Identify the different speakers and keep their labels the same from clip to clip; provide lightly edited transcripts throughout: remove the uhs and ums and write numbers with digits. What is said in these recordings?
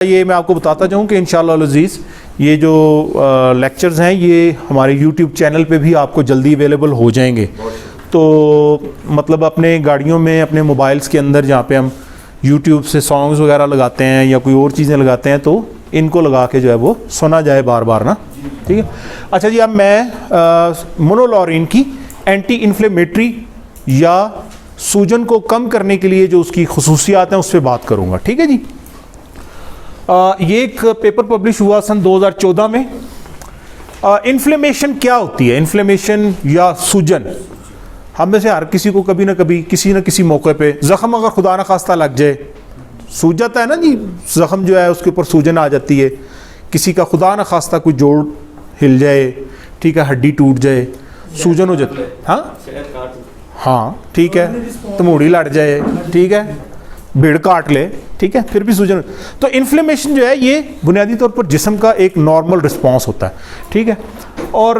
Speaker 1: ये मैं आपको बताता जाऊं कि इंशाअल्लाह अज़ीज़ ये जो लेक्चर्स हैं ये हमारे यूट्यूब चैनल पे भी आपको जल्दी अवेलेबल हो जाएंगे। तो मतलब अपने गाड़ियों में, अपने मोबाइल्स के अंदर जहाँ पे हम यूट्यूब से सॉन्ग्स वगैरह लगाते हैं या कोई और चीज़ें लगाते हैं तो इनको लगा के जो है वो सुना जाए बार बार ना, ठीक है। अच्छा जी, अब मैं मोनोलॉरिन की एंटी इन्फ्लेमेटरी या सूजन को कम करने के लिए जो उसकी खसूसियात हैं उस पर बात करूँगा, ठीक है जी। ये एक पेपर पब्लिश हुआ सन 2014 में। इन्फ्लेमेशन क्या होती है, इन्फ्लेमेशन या सूजन। हम में से हर किसी को कभी ना कभी किसी न किसी मौके पे ज़ख़म अगर खुदा न खास्ता लग जाए, सूज जाता है ना जी, ज़ख़म जो है उसके ऊपर सूजन आ जाती है। किसी का खुदा न खास्ता कोई जोड़ हिल जाए, ठीक है, हड्डी टूट जाए, सूजन हो जाती है। हाँ ठीक है, तमूड़ी लड़ जाए, ठीक है, भीड़ काट ले, ठीक है, फिर भी सूजन। तो इन्फ्लेमेशन जो है ये बुनियादी तौर पर जिस्म का एक नॉर्मल रिस्पांस होता है, ठीक है। और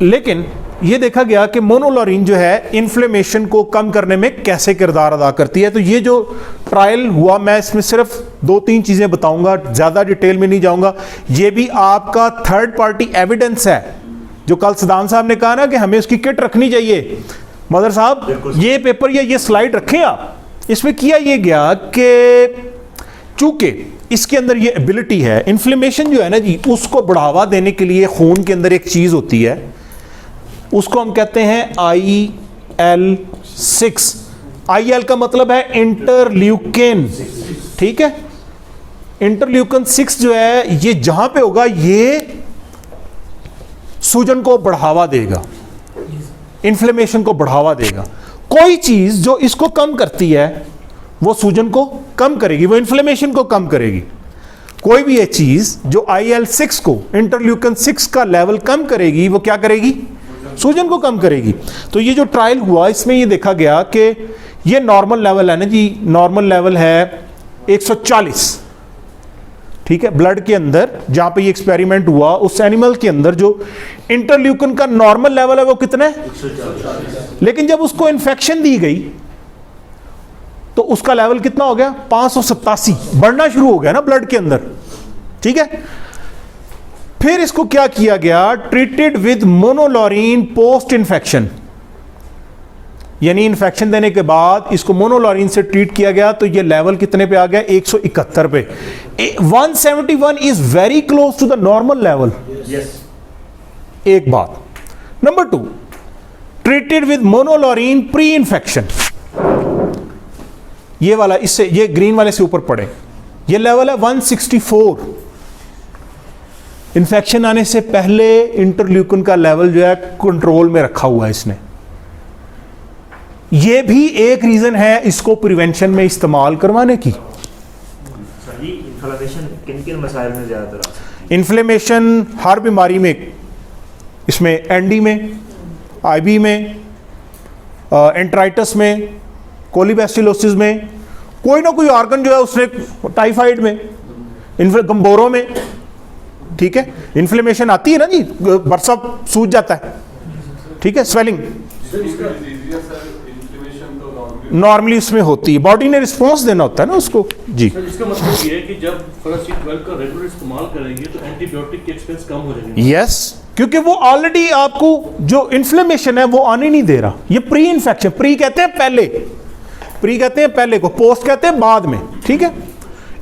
Speaker 1: लेकिन ये देखा गया कि मोनोलॉरिन जो है इन्फ्लेमेशन को कम करने में कैसे किरदार अदा करती है। तो ये जो ट्रायल हुआ, मैं इसमें सिर्फ 2-3 चीज़ें बताऊंगा, ज़्यादा डिटेल में नहीं जाऊंगा। ये भी आपका थर्ड पार्टी एविडेंस है। जो कल सदाम साहब ने कहा ना कि हमें उसकी किट रखनी चाहिए, मदर साहब ये पेपर या ये स्लाइड रखें आप। इसमें किया ये गया कि चूंकि इसके अंदर ये एबिलिटी है, इन्फ्लेमेशन जो है ना जी उसको बढ़ावा देने के लिए खून के अंदर एक चीज़ होती है, उसको हम कहते हैं IL-6। IL का मतलब है इंटरल्यूकिन, ठीक है। इंटरल्यूकिन 6 जो है ये जहां पे होगा ये सूजन को बढ़ावा देगा, इन्फ्लेमेशन को बढ़ावा देगा। कोई चीज जो इसको कम करती है वो सूजन को कम करेगी, वो इन्फ्लेमेशन को कम करेगी। कोई भी ये चीज जो IL-6 को, इंटरल्यूकिन 6 का लेवल कम करेगी, वो क्या करेगी, सूजन को कम करेगी। तो ये जो ट्रायल हुआ इसमें ये देखा गया कि ये नॉर्मल लेवल है ना जी, नॉर्मल लेवल है 140, ठीक है। ब्लड के अंदर जहां पे ये एक्सपेरिमेंट हुआ उस एनिमल के अंदर जो इंटरल्यूकिन का नॉर्मल लेवल है वो कितना है, 140। लेकिन जब उसको इन्फेक्शन दी गई तो उसका लेवल कितना हो गया, 587, बढ़ना शुरू हो गया ना ब्लड के अंदर, ठीक है। फिर इसको क्या किया गया, ट्रीटेड विद मोनोलॉरिन पोस्ट इन्फेक्शन, यानी इन्फेक्शन देने के बाद इसको मोनोलॉरिन से ट्रीट किया गया। तो ये लेवल कितने पे आ गया, 171 पे। 171 is very close to the normal level. एक बात। Number 2, treated with monolaurin pre infection, ये वाला इससे, ये ग्रीन वाले से ऊपर पड़े, ये लेवल है 164। इन्फेक्शन आने से पहले इंटरल्यूकिन का लेवल जो है कंट्रोल में रखा हुआ है इसने। ये भी एक रीजन है इसको प्रिवेंशन में इस्तेमाल करवाने की।
Speaker 2: इन्फ्लेमेशन किन-किन मसाइल में ज्यादातर,
Speaker 1: इन्फ्लेमेशन हर बीमारी में, इसमें एनडी में, आईबी में, एंट्राइटिस में, कोलिबैस्टिलोसिस में, कोई ना कोई ऑर्गन जो है उसने, टाइफाइड में, गंबोरों में, ठीक है। इन्फ्लेमेशन आती है ना जी, बरसा सूज जाता है, ठीक है, स्वेलिंग नॉर्मली उसमें होती है, बॉडी ने रिस्पॉन्स देना होता है ना उसको जी।
Speaker 3: इसका मतलब ये है कि जब फरासिट-12 का रेगुलर इस्तेमाल करेंगे तो एंटीबायोटिक के एक्सपेंस कम हो जाएंगे।
Speaker 1: यस, क्योंकि वो ऑलरेडी आपको जो इन्फ्लेमेशन है वो आने नहीं दे रहा। ये प्री इन्फेक्शन, प्री कहते हैं पहले, प्री कहते हैं पहले को, पोस्ट कहते हैं बाद में, ठीक है।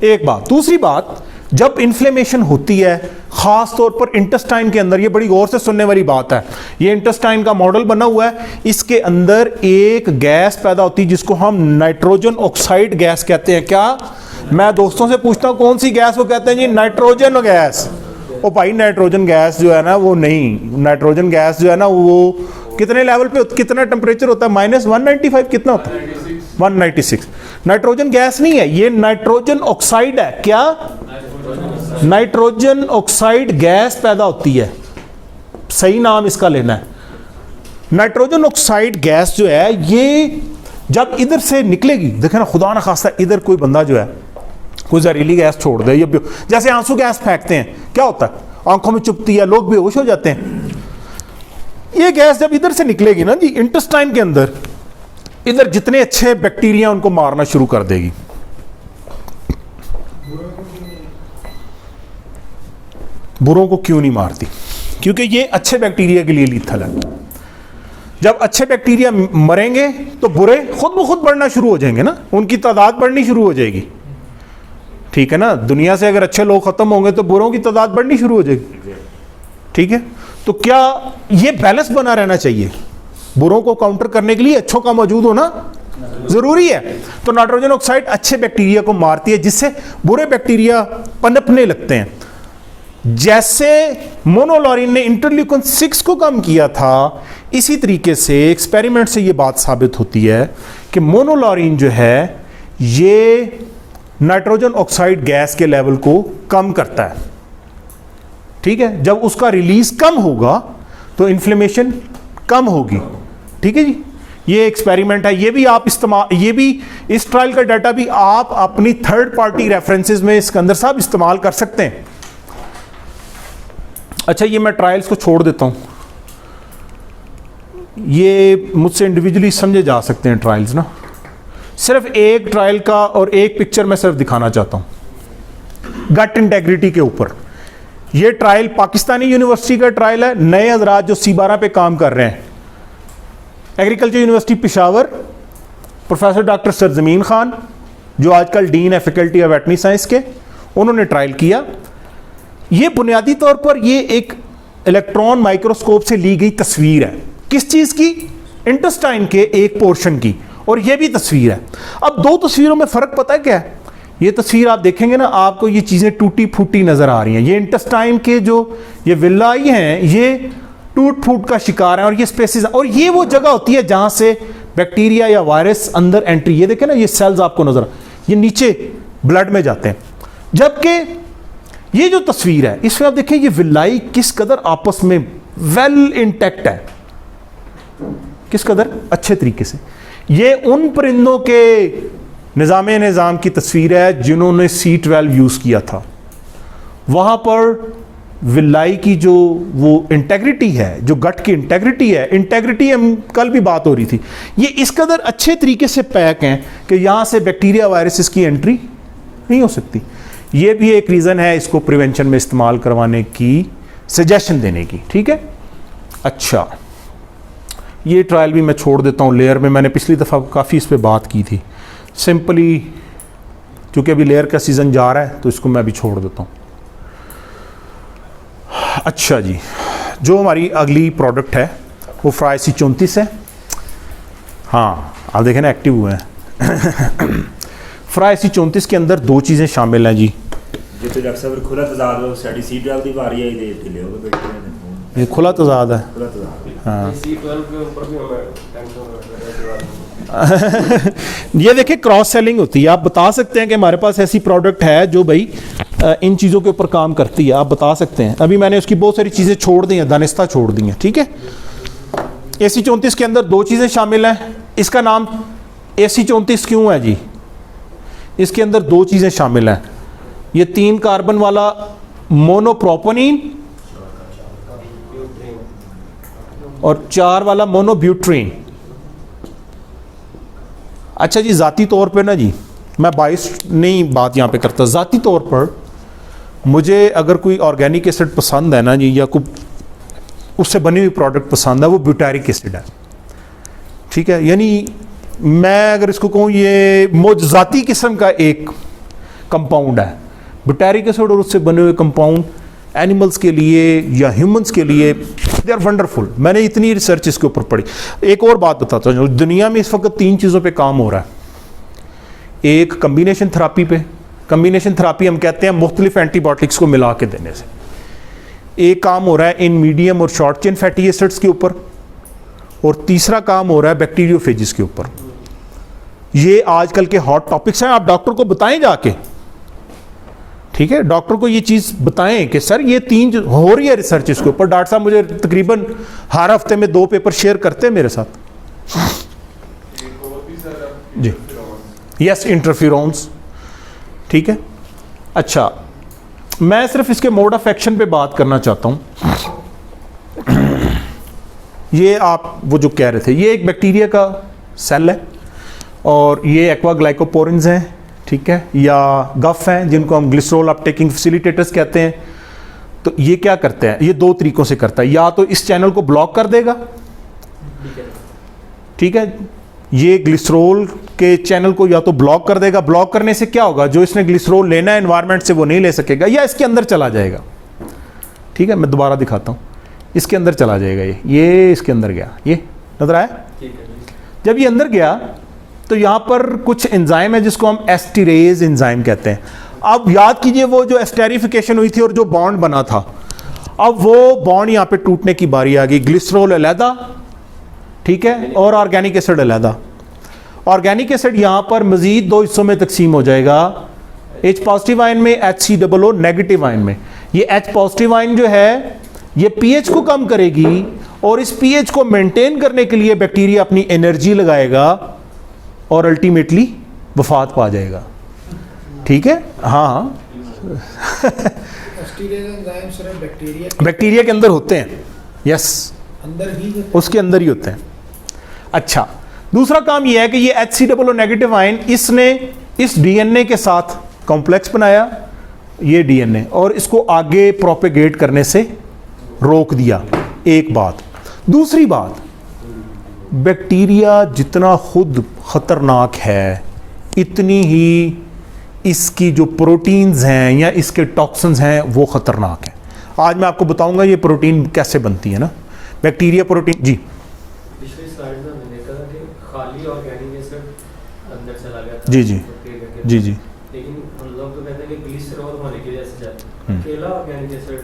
Speaker 1: एक बात। दूसरी बात, जब इन्फ्लेमेशन होती है खास तौर पर इंटेस्टाइन के अंदर, ये बड़ी गौर से सुनने वाली बात है, ये इंटेस्टाइन का मॉडल बना हुआ है, इसके अंदर एक गैस पैदा होती है जिसको हम नाइट्रोजन ऑक्साइड गैस कहते हैं। क्या, मैं दोस्तों से पूछता हूं कौन सी गैस, वो कहते हैं जी नाइट्रोजन गैस। ओ भाई, नाइट्रोजन गैस जो है ना वो नहीं, नाइट्रोजन गैस जो है ना वो कितने लेवल पे, कितना टेम्परेचर होता है, -195, कितना होता है, 196। नाइट्रोजन गैस नहीं है, ये नाइट्रोजन ऑक्साइड है। क्या, नाइट्रोजन ऑक्साइड गैस पैदा होती है, सही नाम इसका लेना है। नाइट्रोजन ऑक्साइड गैस जो है ये जब इधर से निकलेगी, देखे ना खुदा ना खास्ता इधर कोई बंदा जो है कोई जहरीली गैस छोड़ दे, या जैसे आंसू गैस फेंकते हैं, क्या होता है, आंखों में चुभती है, लोग बेहोश हो जाते हैं। ये गैस जब इधर से निकलेगी ना जी इंटेस्टाइन के अंदर, इधर जितने अच्छे बैक्टीरिया उनको मारना शुरू कर देगी। बुरों को क्यों नहीं मारती? क्योंकि ये अच्छे बैक्टीरिया के लिए लीथल है। जब अच्छे बैक्टीरिया मरेंगे तो बुरे खुद ब खुद बढ़ना शुरू हो जाएंगे ना, उनकी तादाद बढ़नी शुरू हो जाएगी। ठीक है ना, दुनिया से अगर अच्छे लोग खत्म होंगे तो बुरों की तादाद बढ़नी शुरू हो जाएगी। ठीक है, तो क्या ये बैलेंस बना रहना चाहिए? बुरों को काउंटर करने के लिए अच्छों का मौजूद होना जरूरी है। तो नाइट्रोजन ऑक्साइड अच्छे बैक्टीरिया को मारती है, जिससे बुरे बैक्टीरिया पनपने लगते हैं। जैसे मोनोलॉरिन ने इंटरल्यूकिन 6 को कम किया था, इसी तरीके से एक्सपेरिमेंट से ये बात साबित होती है कि मोनोलॉरिन जो है ये नाइट्रोजन ऑक्साइड गैस के लेवल को कम करता है। ठीक है, जब उसका रिलीज कम होगा तो इन्फ्लेमेशन कम होगी। ठीक है जी, ये एक्सपेरिमेंट है, ये भी आप इस्तेमाल, ये भी इस ट्रायल का डाटा भी आप अपनी थर्ड पार्टी रेफरेंसेस में सिकंदर साहब इस्तेमाल कर सकते हैं। अच्छा, ये मैं ट्रायल्स को छोड़ देता हूं, ये मुझसे इंडिविजुअली समझे जा सकते हैं ट्रायल्स ना। सिर्फ एक ट्रायल का और एक पिक्चर मैं सिर्फ दिखाना चाहता हूं गट इंटेग्रिटी के ऊपर। ये ट्रायल पाकिस्तानी यूनिवर्सिटी का ट्रायल है, नए हजरात जो C12 पे काम कर रहे हैं। Agriculture university Peshawar, professor doctor सरजमीन खान जो आजकल डीन है फैकल्टी ऑफ वेटरनरी साइंस के, उन्होंने ट्रायल किया। ये बुनियादी तौर पर ये एक इलेक्ट्रॉन माइक्रोस्कोप से ली गई तस्वीर है। किस चीज़ की? इंटेस्टाइन के एक पोर्शन की, और ये भी तस्वीर है। अब दो तस्वीरों में फ़र्क पता है क्या है? ये तस्वीर आप देखेंगे ना, आपको ये चीज़ें टूटी फूटी नज़र आ रही हैं। ये इंटेस्टाइन के जो ये विल्लाई हैं, ये टूट फूट का शिकार हैं, और ये स्पेसिस, और ये वो जगह होती है जहाँ से बैक्टीरिया या वायरस अंदर एंट्री, ये देखें ना, ये सेल्स आपको नज़र, ये नीचे ब्लड में जाते हैं। जबकि ये जो तस्वीर है, इसमें आप देखें ये विल्लाई किस कदर आपस में वेल इंटैक्ट है, किस कदर अच्छे तरीके से। ये उन परिंदों के निज़ाम की तस्वीर है जिन्होंने C12 यूज़ किया था। वहाँ पर विल्लाई की जो वो इंटेग्रिटी है, जो गट की इंटेग्रिटी हम कल भी बात हो रही थी, ये इस कदर अच्छे तरीके से पैक हैं कि यहाँ से बैक्टीरिया वायरसेस की एंट्री नहीं हो सकती। ये भी एक रीज़न है इसको प्रिवेंशन में इस्तेमाल करवाने की, सजेशन देने की। ठीक है, अच्छा, ये ट्रायल भी मैं छोड़ देता हूँ। लेयर में मैंने पिछली दफ़ा काफ़ी इस पर बात की थी। सिंपली चूँकि अभी लेयर का सीज़न जा रहा है तो इसको मैं भी छोड़ देता हूँ। अच्छा जी, जो हमारी अगली प्रोडक्ट है वो फ्राई C34 है। हाँ, आप देखें ना, एक्टिव हुए हैं। फ्राई C34 के अंदर दो चीज़ें शामिल हैं जी।
Speaker 2: जो तो डॉक्टर साहब खुला तजाद हो, साडी C12 दी बारी आई दे ढिले हो गए बैठे हैं।
Speaker 1: ये खुला तजाद है।
Speaker 2: खुला तजाद,
Speaker 1: हाँ।
Speaker 3: C12 के ऊपर भी हमें टेंशन
Speaker 1: ये देखिए क्रॉस सेलिंग होती है। आप बता सकते हैं कि हमारे पास ऐसी प्रोडक्ट है जो भाई इन चीज़ों के ऊपर काम करती है, आप बता सकते हैं। अभी मैंने उसकी बहुत सारी चीज़ें छोड़ दी हैं, दानिस्ता छोड़ दी हैं। ठीक है, AC34 के अंदर दो चीज़ें शामिल हैं। इसका नाम AC34 क्यों है जी? इसके अंदर दो चीज़ें शामिल हैं। ये 3 कार्बन वाला मोनोप्रोपोनिन और 4 वाला मोनोब्यूट्रीन। अच्छा जी, ज़ाती तौर पे ना जी, मैं बाइस नहीं बात यहाँ पे करता, ज़ाती तौर पर मुझे अगर कोई ऑर्गेनिक एसिड पसंद है ना जी, या कोई उससे बनी हुई प्रोडक्ट पसंद है, वो ब्यूटारिक एसिड है। ठीक है, यानी मैं अगर इसको कहूँ ये मोज़ाती किस्म का एक कंपाउंड है। ब्यूटारिक एसिड और उससे बने हुए कंपाउंड एनिमल्स के लिए या ह्यूमंस के लिए दे आर वंडरफुल। मैंने इतनी रिसर्च इसके ऊपर पढ़ी। एक और बात बताता हूँ, दुनिया में इस वक्त 3 चीज़ों पे काम हो रहा है। एक कम्बिनेशन थेरापी पे, कम्बिनेशन थेरापी हम कहते हैं मुख्तलिफ एंटीबायोटिक्स को मिला के देने से। एक काम हो रहा है इन मीडियम और शॉर्ट चेन फैटी एसिड्स के ऊपर, और तीसरा काम हो रहा है बैक्टीरियोफेजिस के ऊपर। ये आजकल के हॉट टॉपिक्स हैं। आप डॉक्टर को बताएं जाके, ठीक है, डॉक्टर को ये चीज़ बताएं कि सर ये 3 हो रही है रिसर्च इसके ऊपर। डॉक्टर साहब मुझे तकरीबन हर हफ्ते में 2 पेपर शेयर करते हैं मेरे साथ जी। Yes, interferons. ठीक है, अच्छा, मैं सिर्फ इसके मोड ऑफ एक्शन पे बात करना चाहता हूँ। ये आप वो जो कह रहे थे, ये एक बैक्टीरिया का सेल है और ये एक्वाग्लाइकोपोरिन्स हैं, ठीक है, या गफ हैं जिनको हम ग्लिसरॉल अपटेकिंग फैसिलिटेटर्स कहते हैं। तो ये क्या करते हैं, ये दो तरीकों से करता है, या तो इस चैनल को ब्लॉक कर देगा, ठीक है, ये ग्लिसरॉल के चैनल को या तो ब्लॉक कर देगा। ब्लॉक करने से क्या होगा, जो इसने ग्लिसरॉल लेना है एनवायरनमेंट से वो नहीं ले सकेगा, या इसके अंदर चला जाएगा। ठीक है, मैं दोबारा दिखाता हूँ, इसके अंदर चला जाएगा, ये इसके अंदर गया, ये नजर आया। जब ये अंदर गया तो यहाँ पर कुछ एंजाइम है जिसको हम एस्टिरेज एंजाइम कहते हैं। अब याद कीजिए वो जो एस्टेरिफिकेशन हुई थी और जो बॉन्ड बना था, अब वो बॉन्ड यहाँ पे टूटने की बारी आ गई। ग्लिसरॉल अलहदा, ठीक है, और ऑर्गेनिक एसिड अलहदा। ऑर्गेनिक एसिड यहाँ पर मजीद दो हिस्सों में तकसीम हो जाएगा, H पॉजिटिव आयन में, HCOO नेगेटिव आयन में। ये H पॉजिटिव आयन जो है ये pH को कम करेगी, और इस pH को मेंटेन करने के लिए बैक्टीरिया अपनी एनर्जी लगाएगा और अल्टीमेटली वफात पा जाएगा। ठीक है, हाँ बैक्टीरिया के अंदर होते हैं, यस, अंदर ही, उसके अंदर ही होते हैं। अच्छा, दूसरा काम यह है कि ये HCOO नेगेटिव आयन, इसने इस डीएनए के साथ कॉम्प्लेक्स बनाया, ये डीएनए, और इसको आगे प्रोपेगेट करने से रोक दिया। एक बात। दूसरी बात, बैक्टीरिया जितना खुद खतरनाक है इतनी ही इसकी जो प्रोटीन्स हैं या इसके टॉक्सिन्स हैं वो खतरनाक हैं। आज मैं आपको बताऊंगा ये प्रोटीन कैसे बनती है ना, बैक्टीरिया प्रोटीन। जी,
Speaker 4: पिछली स्लाइड में मैंने कहा कि खाली ऑर्गेनिक एसिड अंदर चला गया था,
Speaker 1: जी जी जी जी,
Speaker 4: लेकिन हम लोग तो कहते हैं कि ग्लिसरॉल होने की वजह से जाता है। अकेला ऑर्गेनिक एसिड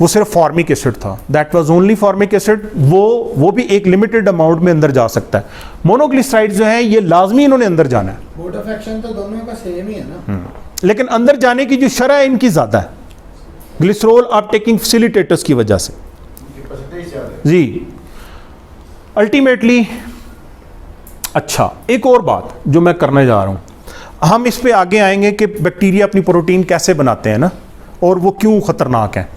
Speaker 1: वो सिर्फ फॉर्मिक एसिड था, that was only formic acid. वो भी एक लिमिटेड अमाउंट में अंदर जा सकता है। मोनोग्लिसराइड जो है ये लाजमी इन्होंने अंदर जाना है।
Speaker 5: मोड ऑफ एक्शन तो दोनों का सेम ही है ना,
Speaker 1: लेकिन अंदर जाने की जो शरह है इनकी ज्यादा है, ग्लिसरॉल अपटेकिंग फैसिलिटेटर्स की वजह से। जी, अल्टीमेटली। अच्छा, एक और बात जो मैं करने जा रहा हूं, हम इस पे आगे आएंगे कि बैक्टीरिया अपनी प्रोटीन कैसे बनाते हैं ना, और वो क्यों खतरनाक है।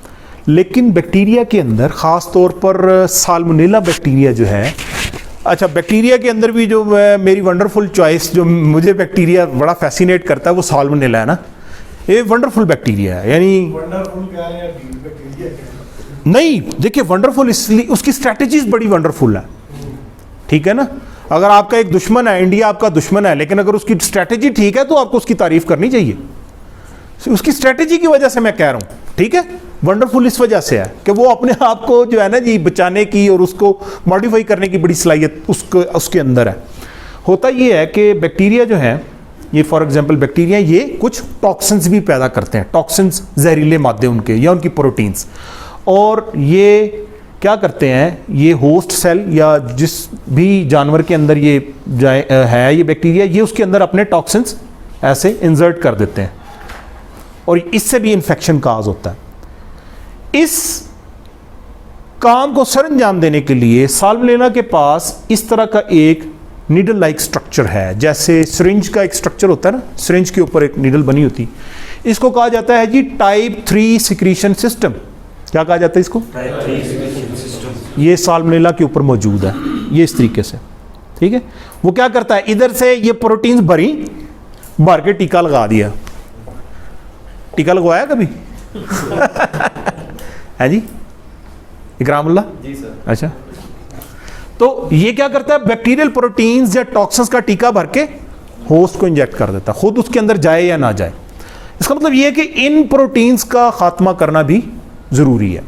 Speaker 1: लेकिन बैक्टीरिया के अंदर ख़ास तौर पर साल्मोनेला बैक्टीरिया जो है, अच्छा, बैक्टीरिया के अंदर भी जो मेरी वंडरफुल चॉइस, जो मुझे बैक्टीरिया बड़ा फैसिनेट करता है, वो साल्मोनेला है ना। ये वंडरफुल बैक्टीरिया है, यानी
Speaker 5: वंडरफुल क्या है या बैक्टीरिया क्या है?
Speaker 1: नहीं, देखिए वंडरफुल इसलिए उसकी स्ट्रैटेजीज बड़ी वंडरफुल है, ठीक है ना। अगर आपका एक दुश्मन है, इंडिया आपका दुश्मन है, लेकिन अगर उसकी स्ट्रैटेजी ठीक है तो आपको उसकी तारीफ करनी चाहिए। उसकी स्ट्रैटेजी की वजह से मैं कह रहा हूं, ठीक है। वंडरफुल इस वजह से है कि वो अपने आप को जो है ना जी बचाने की और उसको मॉडिफाई करने की बड़ी सलाहियत उसके अंदर है। होता ये है कि बैक्टीरिया जो है, ये फॉर एग्जांपल बैक्टीरिया ये कुछ टॉक्सिन्स भी पैदा करते हैं, टॉक्सिन्स, जहरीले मादे उनके या उनकी प्रोटीन्स, और ये क्या करते हैं, ये होस्ट सेल या जिस भी जानवर के अंदर ये है ये बैक्टीरिया, ये उसके अंदर अपने टॉक्सिन्स ऐसे इंसर्ट कर देते हैं, और इससे भी इन्फेक्शन काज होता है। इस काम को सरंजाम देने के लिए साल्मोनेला के पास इस तरह का एक नीडल लाइक स्ट्रक्चर है, जैसे सिरिंज का एक स्ट्रक्चर होता है ना, सिरिंज के ऊपर एक नीडल बनी होती, इसको कहा जाता है जी टाइप 3 सिक्रीशन सिस्टम। क्या कहा जाता है इसको?
Speaker 2: Type 3 secretion system.
Speaker 1: ये साल्मोनेला के ऊपर मौजूद है, ये इस तरीके से, ठीक है। वो क्या करता है, इधर से ये प्रोटीन्स भर के टीका लगा दिया। टीका लगवाया कभी? है जी इकरामुल्लाह?
Speaker 4: जी सर।
Speaker 1: अच्छा, तो ये क्या करता है, बैक्टीरियल प्रोटीन्स या टॉक्सिन्स का टीका भर के होस्ट को इंजेक्ट कर देता है, खुद उसके अंदर जाए या ना जाए। इसका मतलब ये है कि इन प्रोटीन्स का खात्मा करना भी जरूरी है।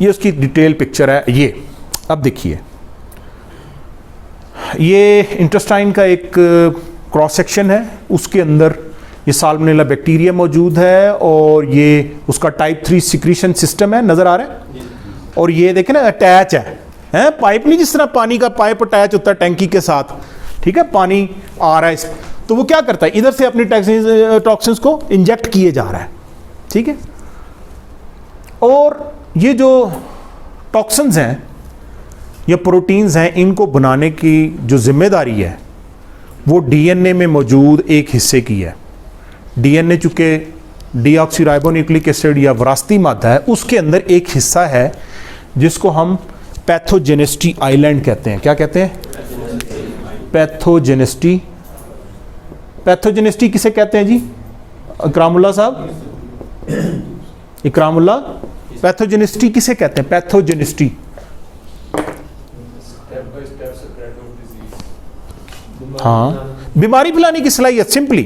Speaker 1: ये उसकी डिटेल पिक्चर है। ये अब देखिए, ये इंटेस्टाइन का एक क्रॉस सेक्शन है, उसके अंदर ये साल्मोनेला बैक्टीरिया मौजूद है, और ये उसका टाइप 3 सिक्रीशन सिस्टम है, नजर आ रहा है। और ये देखें ना, अटैच है पाइप, नहीं जिस तरह पानी का पाइप अटैच होता है टैंकी के साथ, ठीक है, पानी आ रहा है तो वो क्या करता है, इधर से अपनी टॉक्सिन्स को इंजेक्ट किए जा रहा है, ठीक है। और ये जो टॉक्सिन्स हैं या प्रोटीन्स हैं, इनको बनाने की जो जिम्मेदारी है वो डीएनए में मौजूद एक हिस्से की है। डीएनए चूंकि डीऑक्सीराइबोन्यूक्लिक एसिड या विरासती मादा है, उसके अंदर एक हिस्सा है जिसको हम पैथोजेनिसिटी आइलैंड कहते हैं। क्या कहते हैं? पैथोजेनिसिटी। पैथोजेनिसिटी किसे कहते हैं जी इकरामुल्लाह साहब? इकरामुल्लाह, पैथोजेनिसिटी किसे कहते हैं? Pathogenicity
Speaker 4: step by step spread of disease.
Speaker 1: हाँ, बीमारी फैलाने की सलाहियत, सिंपली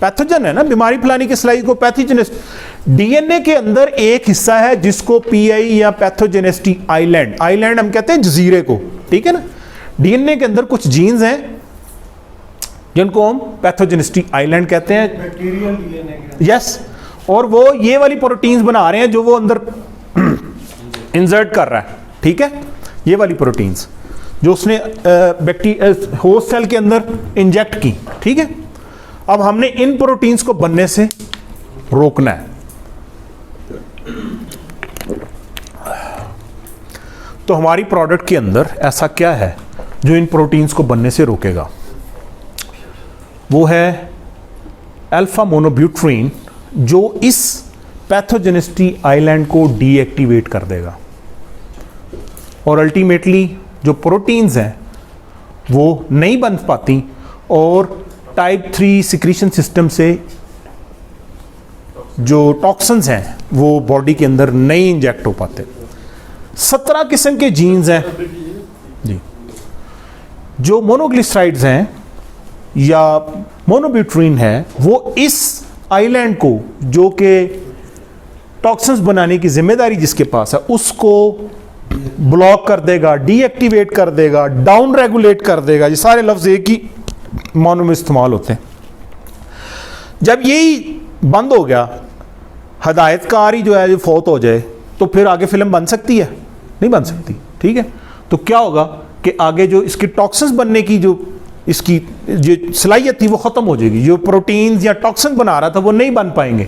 Speaker 1: पैथोजन है ना, बीमारी फैलाने की सलाहियत को पैथोजेनिस्ट। डीएनए के अंदर एक हिस्सा है जिसको पीआई या पैथोजेनिसिटी आइलैंड, आइलैंड हम कहते हैं जजीरे को, ठीक है ना। डीएनए के अंदर कुछ जीन्स हैं जिनको हम पैथोजेनिसिटी आइलैंड कहते हैं,
Speaker 5: बैक्टीरियल डीएनए के
Speaker 1: यस। और वो ये वाली प्रोटीन्स बना रहे हैं जो वो अंदर इंसर्ट कर रहा है, ठीक है, ये वाली प्रोटीन्स जो उसने होस्ट सेल के अंदर इंजेक्ट की, ठीक है। अब हमने इन प्रोटीन्स को बनने से रोकना है। तो हमारी प्रोडक्ट के अंदर ऐसा क्या है जो इन प्रोटीन्स को बनने से रोकेगा? वो है अल्फा मोनोब्यूट्रीन, जो इस पैथोजेनिसिटी आइलैंड को डीएक्टिवेट कर देगा और अल्टीमेटली जो प्रोटीन्स हैं वो नहीं बन पाती और टाइप 3 सिक्रीशन सिस्टम से जो टॉक्सिन्स हैं वो बॉडी के अंदर नहीं इंजेक्ट हो पाते। 17 किस्म के जीन्स हैं जी, जो मोनोग्लिसराइड्स हैं या मोनोब्यूट्रीन है, वो इस आइलैंड को, जो कि टॉक्सिन्स बनाने की जिम्मेदारी जिसके पास है, उसको ब्लॉक कर देगा, डीएक्टिवेट कर देगा, डाउन रेगुलेट कर देगा। ये सारे लफ्ज एक ही मानों में इस्तेमाल होते हैं। जब यही बंद हो गया, हदायतकार ही जो है जो फौत हो जाए, तो फिर आगे फिल्म बन सकती है? नहीं बन सकती, ठीक है। तो क्या होगा कि आगे जो इसकी टॉक्सिन्स बनने की जो इसकी जो सलाहियत थी वो ख़त्म हो जाएगी। जो प्रोटीन्स या टॉक्सिन बना रहा था वो नहीं बन पाएंगे।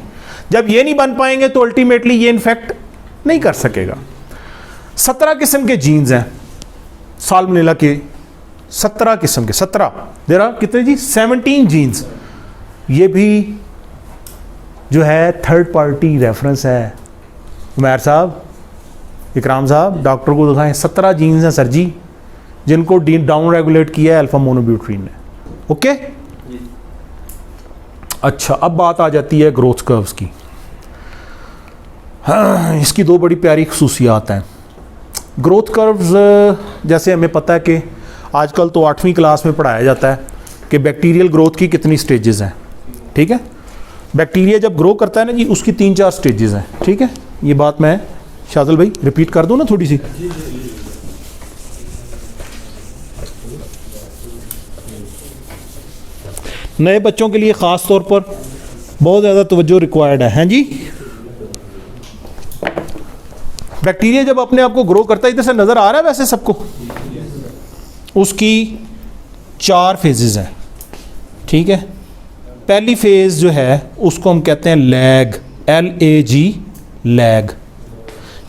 Speaker 1: जब ये नहीं बन पाएंगे तो अल्टीमेटली ये इन्फेक्ट नहीं कर सकेगा। 17 किस्म के जीन्स हैं साल्मोनेला के, 17 किस्म के, 17 देर आर कितने जी? 17 जीन्स। ये भी जो है थर्ड पार्टी रेफरेंस है। उमैर साहब, इकराम साहब, डॉक्टर को दिखाएं, 17 जीन्स हैं सर जी जिनको डाउन रेगुलेट किया है अल्फा मोनोब्यूट्रीन ने। ओके, अच्छा, अब बात आ जाती है ग्रोथ कर्व्स की। हाँ, इसकी दो बड़ी प्यारी खसूसियात हैं। ग्रोथ कर्व्स, जैसे हमें पता है कि आजकल तो 8वीं क्लास में पढ़ाया जाता है कि बैक्टीरियल ग्रोथ की कितनी स्टेजेस हैं, ठीक है। बैक्टीरिया जब ग्रो करता है ना जी, उसकी 3-4 स्टेजेस हैं, ठीक है। ये बात मैं शादिल भाई रिपीट कर दूं ना थोड़ी सी? नए बच्चों के लिए ख़ास तौर पर बहुत ज़्यादा तवज्जो रिक्वायर्ड है। हैं जी, बैक्टीरिया जब अपने आप को ग्रो करता है, इधर से नज़र आ रहा है वैसे सबको, उसकी 4 फेजेस हैं, ठीक है। पहली फेज़ जो है उसको हम कहते हैं लैग, LAG, लैग,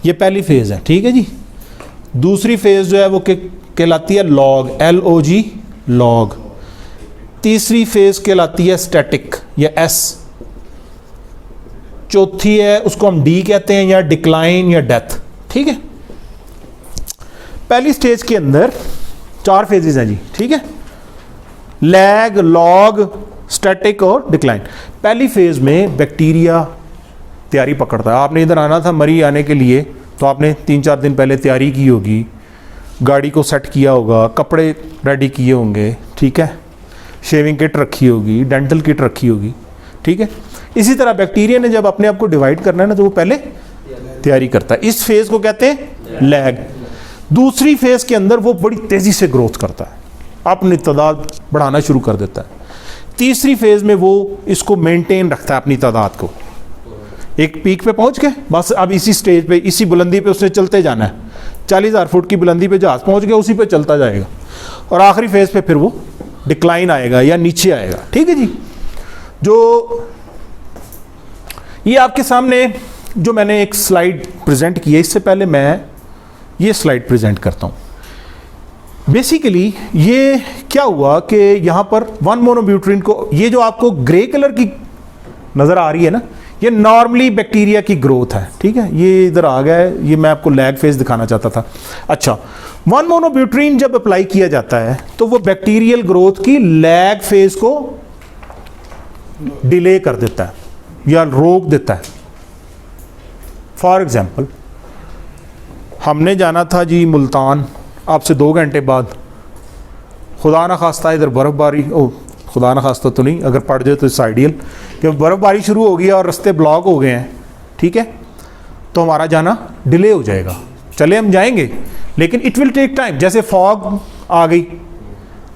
Speaker 1: ये पहली फेज़ है, ठीक है जी। दूसरी फेज़ जो है वो कहलाती है लॉग, LOG, लॉग। तीसरी फेज़ कहलाती है स्टैटिक या S। चौथी है उसको हम D कहते हैं, या डिक्लाइन या डेथ, ठीक है। पहली स्टेज के अंदर 4 फेजेस हैं जी, ठीक है। लैग, लॉग, स्टैटिक और डिक्लाइन। पहली फेज में बैक्टीरिया तैयारी पकड़ता है। आपने इधर आना था मरी आने के लिए, तो आपने 3-4 दिन पहले तैयारी की होगी, गाड़ी को सेट किया होगा, कपड़े रेडी किए होंगे, ठीक है, शेविंग किट रखी होगी, डेंटल किट रखी होगी, ठीक है। इसी तरह बैक्टीरिया ने जब अपने आप को डिवाइड करना है ना, तो वो पहले तैयारी करता है। इस फेज को कहते हैं लैग। दूसरी फेज के अंदर वो बड़ी तेजी से ग्रोथ करता है, अपनी तादाद बढ़ाना शुरू कर देता है। तीसरी फेज में वो इसको मेंटेन रखता है अपनी तादाद को, एक पीक पे पहुंच गए, बस अब इसी स्टेज पे, इसी बुलंदी पे उसने चलते जाना है। 40,000 फुट की बुलंदी पे जहाज पहुंच गया, उसी पे चलता जाएगा और आखिरी फेज पे फिर वो डिक्लाइन आएगा या नीचे आएगा, ठीक है जी। जो ये आपके सामने जो मैंने एक स्लाइड प्रेजेंट की है, इससे पहले मैं ये स्लाइड प्रेजेंट करता हूं। बेसिकली ये क्या हुआ कि यहाँ पर 1 मोनोब्यूट्रीन को, ये जो आपको ग्रे कलर की नज़र आ रही है ना, ये नॉर्मली बैक्टीरिया की ग्रोथ है, ठीक है। ये इधर आ गया है, ये मैं आपको लैग फेज दिखाना चाहता था। अच्छा, 1 मोनोब्यूट्रीन जब अप्लाई किया जाता है तो वो बैक्टीरियल ग्रोथ की लैग फेज को डिले कर देता है या रोक देता है, फॉर एग्जांपल हमने जाना था जी मुल्तान, आपसे 2 घंटे बाद खुदा ना खास्ता इधर बर्फ़बारी, ओ खुदा ना खास्ता तो नहीं, अगर पड़ जाए तो इट्स आइडियल कि बर्फ़बारी शुरू हो गई है और रास्ते ब्लॉक हो गए हैं, ठीक है, तो हमारा जाना डिले हो जाएगा। चले हम जाएंगे लेकिन इट विल टेक टाइम, जैसे फॉग आ गई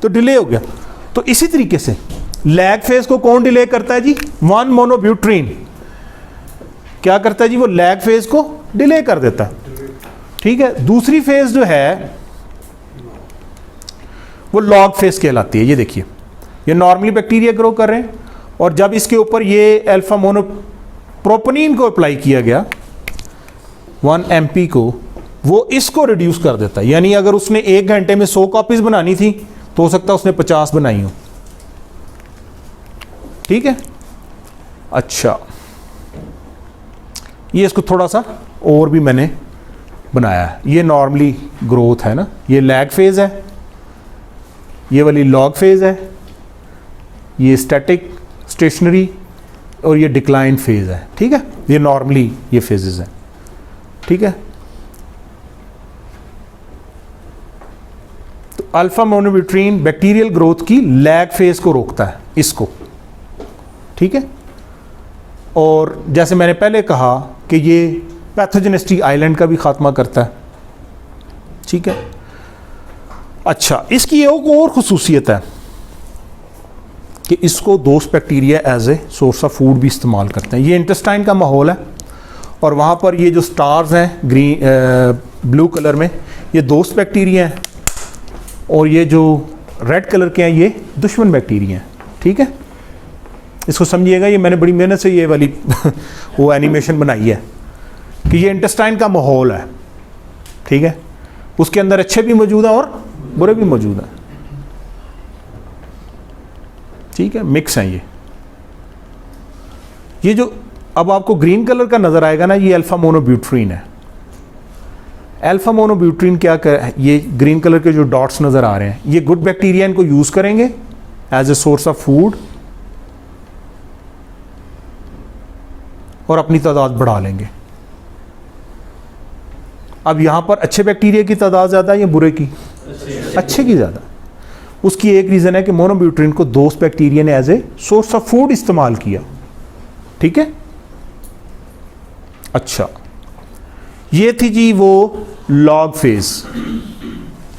Speaker 1: तो डिले हो गया। तो इसी तरीके से लैग फेज को कौन डिले करता है जी? 1 मोनोब्यूट्रीन क्या करता है जी? वो लैग फेज को डिले कर देता है, ठीक है। दूसरी फेज जो है वो लॉग फेज कहलाती है। ये देखिए, ये नॉर्मली बैक्टीरिया ग्रो कर रहे हैं और जब इसके ऊपर ये अल्फा मोनोप्रोपेनिन को अप्लाई किया गया 1 MP को, वो इसको रिड्यूस कर देता है। यानी अगर उसने 1 घंटे में 100 कॉपीज बनानी थी तो हो सकता है उसने 50 बनाई हो, ठीक है। अच्छा, ये इसको थोड़ा सा और भी मैंने बनाया है। ये नॉर्मली ग्रोथ है ना, ये लैग फेज है, ये वाली लॉग फेज है, ये स्टैटिक स्टेशनरी और ये डिक्लाइन फेज है, ठीक है। ये नॉर्मली ये फेजेस हैं, ठीक है। तो अल्फा मोनोब्यूट्रीन बैक्टीरियल ग्रोथ की लैग फेज को रोकता है, इसको, ठीक है। और जैसे मैंने पहले कहा कि ये पैथोजेनिसिटी आइलैंड का भी खात्मा करता है, ठीक है। अच्छा, इसकी एक और खुसूसियत है कि इसको दोस्त bacteria as a source of food भी इस्तेमाल करते हैं। ये इंटेस्टाइन का माहौल है और वहाँ पर ये जो स्टार्स हैं ग्रीन ब्लू कलर में, ये दोस्त बैक्टीरिया हैं और ये जो रेड कलर के हैं ये दुश्मन बैक्टीरिया हैं, ठीक है। इसको समझिएगा, ये मैंने बड़ी मेहनत से ये वाली वो एनिमेशन बनाई है कि ये इंटेस्टाइन का माहौल है, ठीक है। उसके अंदर अच्छे भी मौजूद हैं और बुरे भी मौजूद हैं, ठीक है, मिक्स हैं ये जो अब आपको ग्रीन कलर का नज़र आएगा ना, ये अल्फा मोनोब्यूट्रीन है। अल्फा मोनोब्यूट्रीन क्या कर, ये ग्रीन कलर के जो डॉट्स नज़र आ रहे हैं, ये गुड बैक्टीरिया इनको यूज़ करेंगे as a source of food और अपनी तादाद बढ़ा लेंगे। अब यहाँ पर अच्छे बैक्टीरिया की तादाद ज़्यादा है या बुरे की? अच्छे की ज़्यादा। उसकी एक रीज़न है कि मोनोब्यूट्रीन को दोस्त बैक्टीरिया ने as a source of food इस्तेमाल किया, ठीक है। अच्छा, ये थी जी वो लॉग फेज।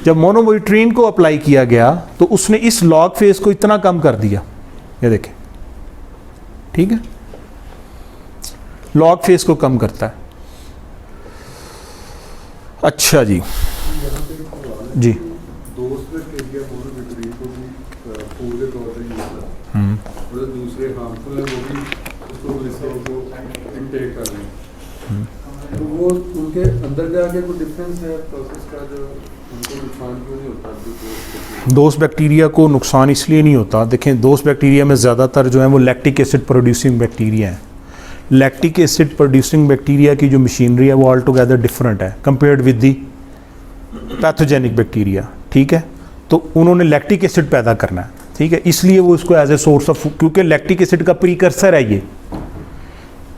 Speaker 1: जब मोनोब्यूट्रीन को अप्लाई किया गया तो उसने इस लॉग फेज को इतना कम कर दिया, ये देखें, ठीक है, लॉग फेज को कम करता है। अच्छा जी, जी
Speaker 6: दोस्त बैक्टीरिया मोनोब्यूट्रीन को भी फूड के तौर पर यूज करते हैं और दूसरे हार्मफुल है वो भी उसको ग्लिसरॉल को इनटेक कर रहे हैं। तो वो उनके अंदर जाके कोई डिफरेंस है प्रोसेस का जो उनको नुकसान क्यों नहीं होता?
Speaker 1: दोस्त बैक्टीरिया को नुकसान इसलिए नहीं होता, देखें दोस्त बैक्टीरिया में ज़्यादातर जो है वो लैक्टिक एसिड प्रोड्यूसिंग बैक्टीरिया है। लैक्टिक एसिड प्रोड्यूसिंग बैक्टीरिया की जो मशीनरी है वो ऑल टुगेदर डिफरेंट है compared with the pathogenic bacteria, ठीक है। तो उन्होंने लैक्टिक एसिड पैदा करना है, ठीक है, इसलिए वो इसको एज ए सोर्स ऑफ, क्योंकि लैक्टिक एसिड का प्रीकर्सर है ये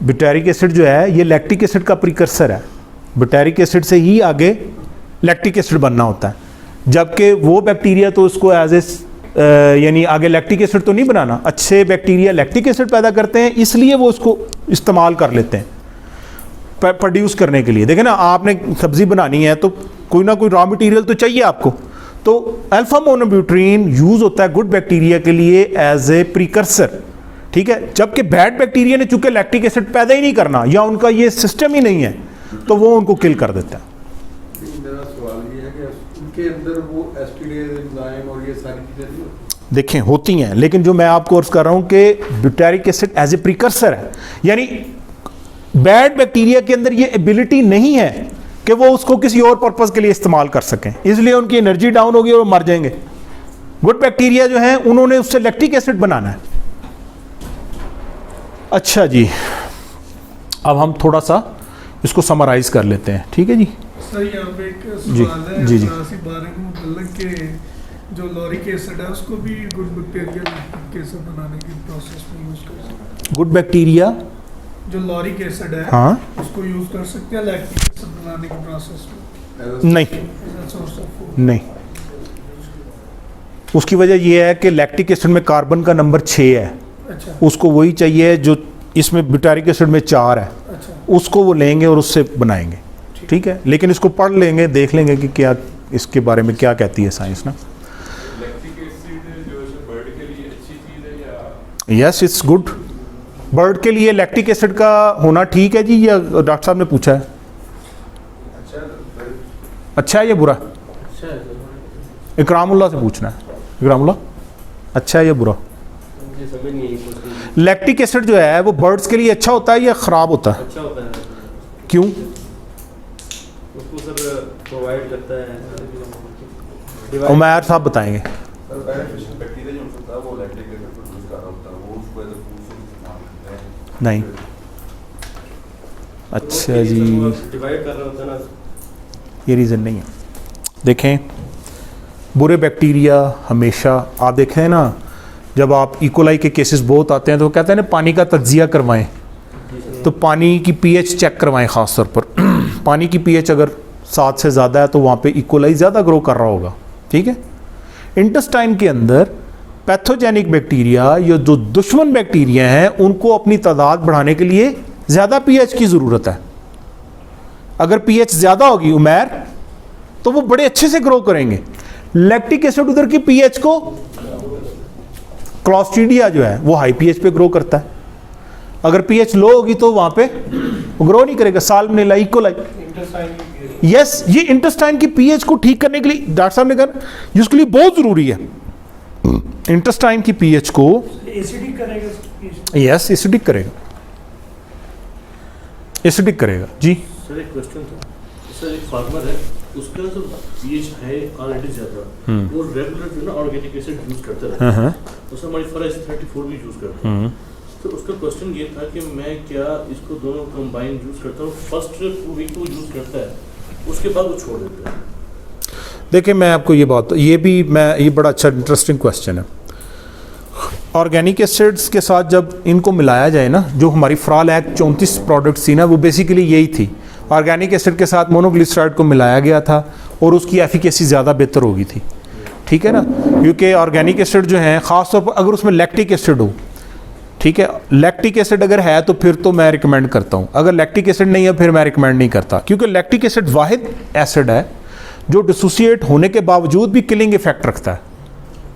Speaker 1: ब्यूटारिक एसिड जो है, ये लैक्टिक एसिड का प्रीकर्सर है। ब्यूटारिक एसिड से ही आगे लैक्टिक एसिड बनना होता है, जबकि वो बैक्टीरिया तो उसको एज ए यानी आगे लैक्टिक एसिड तो नहीं बनाना। अच्छे बैक्टीरिया लैक्टिक एसिड पैदा करते हैं, इसलिए वो उसको इस्तेमाल कर लेते हैं प्रोड्यूस करने के लिए। देखें ना, आपने सब्ज़ी बनानी है तो कोई ना कोई रॉ मटेरियल तो चाहिए आपको, तो अल्फा मोनोब्यूट्रीन यूज़ होता है गुड बैक्टीरिया के लिए एज ए प्रीकर्सर, ठीक है। जबकि बैड बैक्टीरिया ने चूंकि लैक्टिक एसिड पैदा ही नहीं करना या उनका ये सिस्टम ही नहीं है, तो वो उनको किल कर देता है।
Speaker 6: मेरा सवाल ये है कि उनके अंदर वो एस्पिरेज एंजाइम और ये सारी चीज़ें नहीं होती?
Speaker 1: देखें होती हैं, लेकिन जो मैं आपको अर्ज कर रहा हूं कि butyric acid as a precursor है, यानी बैड बैक्टीरिया के अंदर ये एबिलिटी नहीं है कि वो उसको किसी और पर्पस के लिए इस्तेमाल कर सकें, इसलिए उनकी एनर्जी डाउन होगी और वो मर जाएंगे। गुड बैक्टीरिया जो है उन्होंने उससे लैक्टिक एसिड बनाना है। अच्छा जी, अब हम थोड़ा सा इसको समराइज कर लेते हैं, ठीक है जी।
Speaker 5: सर यहाँ पे एक
Speaker 1: जी,
Speaker 5: सवाल है
Speaker 1: जी, जी।
Speaker 5: बारे में मतलब कि जो लॉरिक एसिड है उसको भी गुड बैक्टीरिया कैसे बनाने की प्रोसेस में यूज कर सकते हैं?
Speaker 1: गुड बैक्टीरिया
Speaker 5: जो लॉरिक एसिड है
Speaker 1: हाँ
Speaker 5: उसको यूज कर सकते हैं लैक्टिक एसिड बनाने के प्रोसेस में
Speaker 1: नहीं
Speaker 5: as a source of food.
Speaker 1: नहीं, उसकी वजह यह है कि लैक्टिक एसिड में कार्बन का नंबर 6 है,
Speaker 5: अच्छा
Speaker 1: उसको वही चाहिए जो इसमें ब्यूटारिक एसिड में 4 है,
Speaker 5: अच्छा
Speaker 1: उसको वो लेंगे और उससे बनाएंगे। ठीक है, लेकिन इसको पढ़ लेंगे, देख लेंगे कि क्या इसके बारे में क्या कहती है साइंस ना।
Speaker 6: लैक्टिक एसिड जो है बर्ड के लिए अच्छी चीज़ है या
Speaker 1: यस इट्स गुड, बर्ड के लिए लैक्टिक एसिड का होना ठीक है जी, या डॉक्टर साहब ने पूछा है अच्छा है या बुरा?
Speaker 4: अच्छा है
Speaker 1: इकरामुल्लाह से पूछना है, इकरामुल्लाह अच्छा है या बुरा?
Speaker 4: मुझे समझ नहीं आई कुछ।
Speaker 1: लैक्टिक एसिड जो है वो बर्ड्स के लिए अच्छा होता है या ख़राब होता है?
Speaker 4: अच्छा होता है,
Speaker 1: क्यों?
Speaker 4: उसको सर प्रोवाइड करता है।
Speaker 1: उमैर साहब बताएंगे।
Speaker 7: सर बेनिफिशियल बैक्टीरिया जो होता है वो लैक्टिक एसिड प्रोड्यूस कर रहा होता है, वो उसको एज अ फूड सोर्स इस्तेमाल करते हैं।
Speaker 1: नहीं, अच्छा जी,
Speaker 4: डिवाइड कर रहा होता है ना।
Speaker 1: ये रीज़न नहीं है। देखें, बुरे बैक्टीरिया हमेशा, आप देखें ना, जब आप इकोलाई के केसेस बहुत आते हैं तो वो कहते हैं ना पानी का तज्जिया करवाएं, तो पानी की पीएच चेक करवाएं ख़ास तौर पर। पानी की पीएच अगर 7 से ज़्यादा है तो वहाँ पे इकोलाई ज़्यादा ग्रो कर रहा होगा। ठीक है, इंटेस्टाइन के अंदर पैथोजेनिक बैक्टीरिया या जो दुश्मन बैक्टीरिया हैं उनको अपनी तादाद बढ़ाने के लिए ज़्यादा पीएच की ज़रूरत है। अगर पीएच ज़्यादा होगी उमैर तो वो बड़े अच्छे से ग्रो करेंगे। लैक्टिक एसिड उधर की पीएच को, क्लॉस्ट्रीडिया जो है वो हाई पीएच पे ग्रो करता है, अगर पीएच लो होगी तो वहाँ पे ग्रो नहीं करेगा। साल्मोनेला, इकोलाई, यस, ये इंटेस्टाइन की पीएच को ठीक करने के लिए डॉक्टर साहब ने कहा इसके लिए बहुत ज़रूरी है इंटेस्टाइन की पीएच को।
Speaker 5: एसिडिक करेगा,
Speaker 1: यस एसिडिक करेगा, एसिडिक करेगा जी।
Speaker 3: सर एक क्वेश्चन था, सर एक फार्मर है, उसका जो पीएच है ऑलरेडी ज़्यादा, वो रेगुलर जो ना ऑर्गेनिक एसिड यूज़ करता है, उसमें हमारी फॉरेस्ट 34 भी यूज़ करता है। तो उसका क्वेश्चन ये था कि मैं क्या इसको दोनों कंबाइन यूज़ करता हूँ, फर्स्ट 2 वीक को यूज़ करता है, उसके बाद वो छोड़ देता है।
Speaker 1: देखिए मैं आपको ये बात, ये बड़ा अच्छा इंटरेस्टिंग क्वेश्चन है। ऑर्गेनिक एसिड्स के साथ जब इनको मिलाया जाए ना, जो हमारी फ्राल एक्ट 34 प्रोडक्ट्स थी ना, वो बेसिकली यही थी। ऑर्गेनिक एसिड के साथ मोनोग्लिसराइड को मिलाया गया था और उसकी एफिकेसी ज़्यादा बेहतर होगी थी। ठीक है ना, क्योंकि ऑर्गेनिक एसिड जो है ख़ास तौर पर अगर उसमें लैक्टिक एसिड हो, ठीक है, लैक्टिक एसिड अगर है तो फिर तो मैं रिकमेंड करता हूँ, अगर लैक्टिक एसिड नहीं है फिर मैं रिकमेंड नहीं करता, क्योंकि लैक्टिक एसिड वाहिद एसिड है जो डिसोसिएट होने के बावजूद भी किलिंग इफेक्ट रखता है।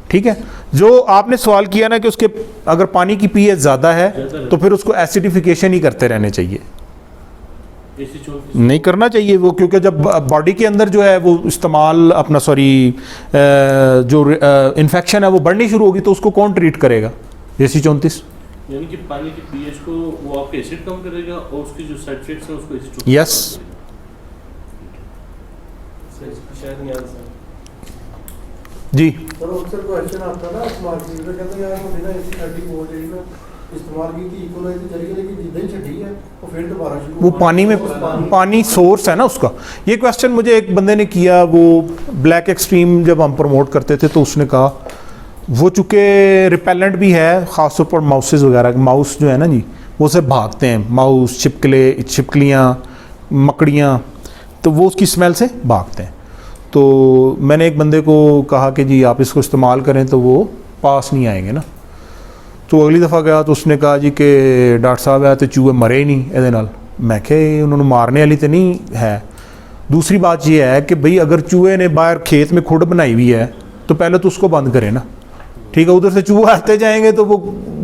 Speaker 1: ठीक है, जो आपने सवाल किया ना कि उसके अगर पानी की पीएच ज़्यादा है तो फिर उसको एसिडिफिकेशन ही करते रहने चाहिए, नहीं करना चाहिए वो, क्योंकि जब बॉडी के अंदर जो है वो इस्तेमाल अपना जो इन्फेक्शन है वो बढ़नी शुरू होगी तो उसको कौन ट्रीट करेगा? AC 34
Speaker 3: यानी कि पानी की पीएच को वो आपके एसिड कम करेगा और उसकी जो साइड इफेक्ट्स हैं उसको एसिड
Speaker 1: यस।
Speaker 4: शायद नहीं आंसर
Speaker 1: जी
Speaker 8: सर अक्सर क्वेश्चन आता है ना मार्केट में, कहते हैं यार वो बिना AC 34 ਜਿਹੜੀ ਨਾ इस्तेमाल की थी इकोलाई की जरिए, लेकिन जिद्दां ही छड़ी है वो फिर दोबारा शुरू
Speaker 1: वो पानी में, पानी सोर्स है ना उसका। ये क्वेश्चन मुझे एक बंदे ने किया, वो ब्लैक एक्सट्रीम जब हम प्रमोट करते थे तो उसने कहा वो चूँकि रिपेलेंट भी है, ख़ासतौर पर माउसेस वगैरह, माउस जो है ना जी वो सब भागते हैं, माउस, छिपकलियाँ, मकड़ियाँ, तो वो उसकी स्मेल से भागते हैं। तो मैंने एक बंदे को कहा कि जी आप इसको इस्तेमाल करें तो वो पास नहीं आएंगे ना। तो अगली दफ़ा गया तो उसने कहा जी कि डॉक्टर साहब है तो चूहे मरे ही नहीं ਇਹਦੇ ਨਾਲ। मैं क्या उन्होंने मारने वाली तो नहीं है। दूसरी बात ये है कि भाई अगर चूहे ने बाहर खेत में खुड बनाई हुई है तो पहले तो उसको बंद करें ना, ठीक है, उधर से चूहे आते जाएंगे तो वो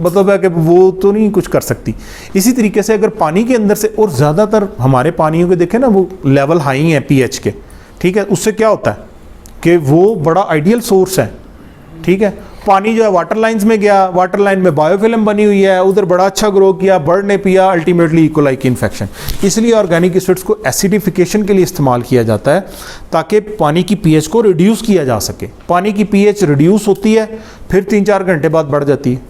Speaker 1: मतलब है कि वो तो नहीं कुछ कर सकती। इसी तरीके से अगर पानी के अंदर से, और ज़्यादातर हमारे पानियों के देखें ना वो लेवल हाई हैं पीएच के, ठीक है, उससे क्या होता है कि वो बड़ा आइडियल सोर्स है। ठीक है, पानी जो है वाटर लाइन्स में गया, वाटर लाइन में बायोफिल्म बनी हुई है, उधर बड़ा अच्छा ग्रो किया, बर्ड ने पिया, अल्टीमेटली इकोलाई की इन्फेक्शन। इसलिए ऑर्गेनिक एसिड्स को एसिडिफिकेशन के लिए इस्तेमाल किया जाता है ताकि पानी की पीएच को रिड्यूस किया जा सके। पानी की पीएच रिड्यूस होती है फिर 3-4 घंटे बाद बढ़ जाती है।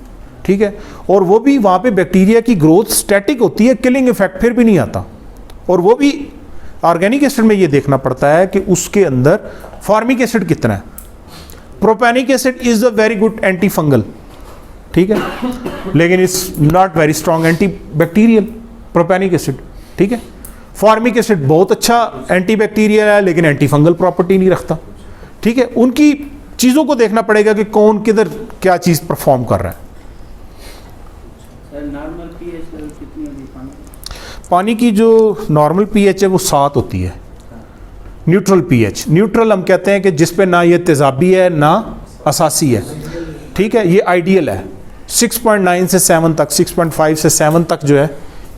Speaker 1: ठीक है, और वो भी वहाँ पे बैक्टीरिया की ग्रोथ स्टैटिक होती है, किलिंग इफेक्ट फिर भी नहीं आता। और वो भी ऑर्गेनिक एसिड में ये देखना पड़ता है कि उसके अंदर फॉर्मिक एसिड कितना है। Propionic acid is a very good anti fungal, ठीक है, लेकिन it's not very strong anti bacterial. Propionic acid, ठीक है। फॉर्मिक एसिड बहुत अच्छा एंटीबैक्टीरियल है लेकिन एंटी फंगल प्रॉपर्टी नहीं रखता, ठीक है। उनकी चीज़ों को देखना पड़ेगा कि कौन किधर क्या चीज़ परफॉर्म कर रहा है।
Speaker 9: नॉर्मल पीएच लेवल कितनी होगी
Speaker 1: पानी की जो नॉर्मल पीएच है वो 7 होती है। न्यूट्रल पीएच, न्यूट्रल हम कहते हैं कि जिस पे ना ये तेजाबी है ना असासी है, ठीक है, ये आइडियल है। 6.9 से 7 तक, 6.5 से 7 तक जो है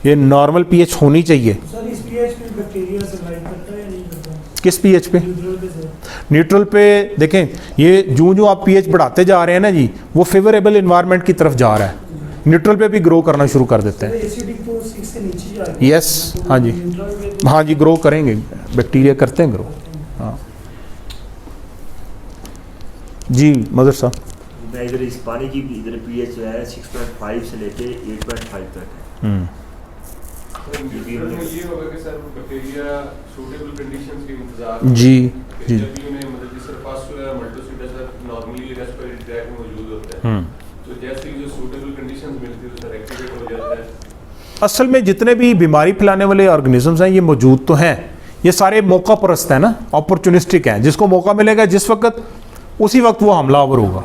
Speaker 1: ये नॉर्मल पीएच होनी चाहिए।
Speaker 5: सर इस पीएच पे बैक्टीरिया सर्वाइव करता है या नहीं करता?
Speaker 1: किस पीएच पे?
Speaker 5: न्यूट्रल पे सर।
Speaker 1: न्यूट्रल पे देखें, ये जो आप पीएच बढ़ाते जा रहे हैं ना जी, वो फेवरेबल इन्वायरमेंट की तरफ जा रहा है। न्यूट्रल पे भी ग्रो करना शुरू कर देते हैं।
Speaker 5: एसिडिक तो 6 से नीचे ही आ गया।
Speaker 1: यस, हाँ जी,
Speaker 5: न्यूट्रल पे
Speaker 1: हाँ जी, ग्रो करेंगे, बैक्टीरिया करते हैं ग्रो। हाँ जी मदर साहब।
Speaker 2: मैं इधर इस पानी की इधर पीएच जो है 6.5 से लेके 8.5 तक है।
Speaker 7: ये होगा कि सर बैक्टीरिया सूटेबल कंडीशंस के इंतजार
Speaker 1: जी
Speaker 7: जी जब भी उन्हें मतलब जिस तरह पास्चुला मल्टीसिटा सर नॉर्मली रेस्पिरेटरी ट्रैक में मौजूद होता है, तो जैसे ही जो सूटेबल कंडीशंस मिलती है तो सर एक्टिवेट हो जाता है।
Speaker 1: असल में जितने भी बीमारी फैलाने वाले ऑर्गेनिजम्स हैं ये मौजूद तो हैं, ये सारे मौका परस्त हैं ना, अपॉर्चुनिस्टिक हैं। जिसको मौका मिलेगा जिस वक्त उसी वक्त वो हमलावर होगा,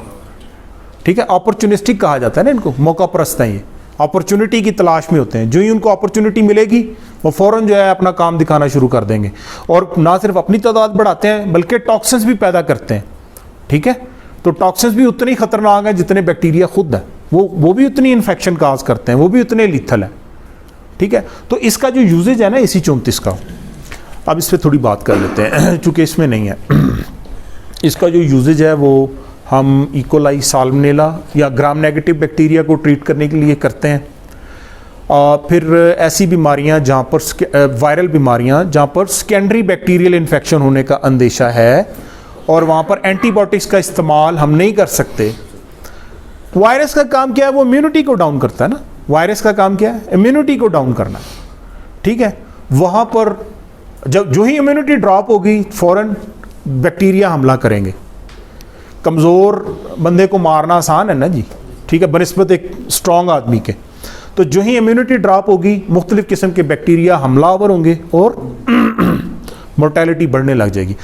Speaker 1: ठीक है। अपॉर्चुनिस्टिक कहा जाता है ना इनको, मौका परस्त हैं ये, अपॉर्चुनिटी की तलाश में होते हैं। जो ही उनको अपॉर्चुनिटी मिलेगी वो फ़ौरन जो है अपना काम दिखाना शुरू कर देंगे, और ना सिर्फ अपनी तादाद बढ़ाते हैं बल्कि टॉक्सिन्स भी पैदा करते हैं, ठीक है। तो टॉक्सिन्स भी उतने ही खतरनाक हैं जितने बैक्टीरिया खुद है, वो भी उतनी इन्फेक्शन काज करते हैं, वो भी उतने लीथल है, ठीक है। तो इसका जो यूजेज है ना इसी 34 का, अब इस पर थोड़ी बात कर लेते हैं चूँकि इसमें नहीं है। इसका जो यूजेज है वो हम इकोलाई, साल्मोनेला या ग्राम नेगेटिव बैक्टीरिया को ट्रीट करने के लिए करते हैं। फिर ऐसी बीमारियां जहाँ पर वायरल बीमारियां जहाँ पर सेकेंडरी बैक्टीरियल इन्फेक्शन होने का अंदेशा है और वहाँ पर एंटीबायोटिक्स का इस्तेमाल हम नहीं कर सकते। वायरस का काम क्या है? वो इम्यूनिटी को डाउन करता है ना। वायरस का काम क्या है? इम्यूनिटी को डाउन करना, ठीक है। वहाँ पर जब जो ही इम्यूनिटी ड्रॉप होगी फ़ौरन बैक्टीरिया हमला करेंगे। कमज़ोर बंदे को मारना आसान है ना जी, ठीक है, बनिस्बत एक स्ट्रॉन्ग आदमी के। तो जो ही इम्यूनिटी ड्रॉप होगी मुख्तलिफ़ किस्म के बैक्टीरिया हमलावर होंगे और मोर्टेलिटी बढ़ने लग जाएगी।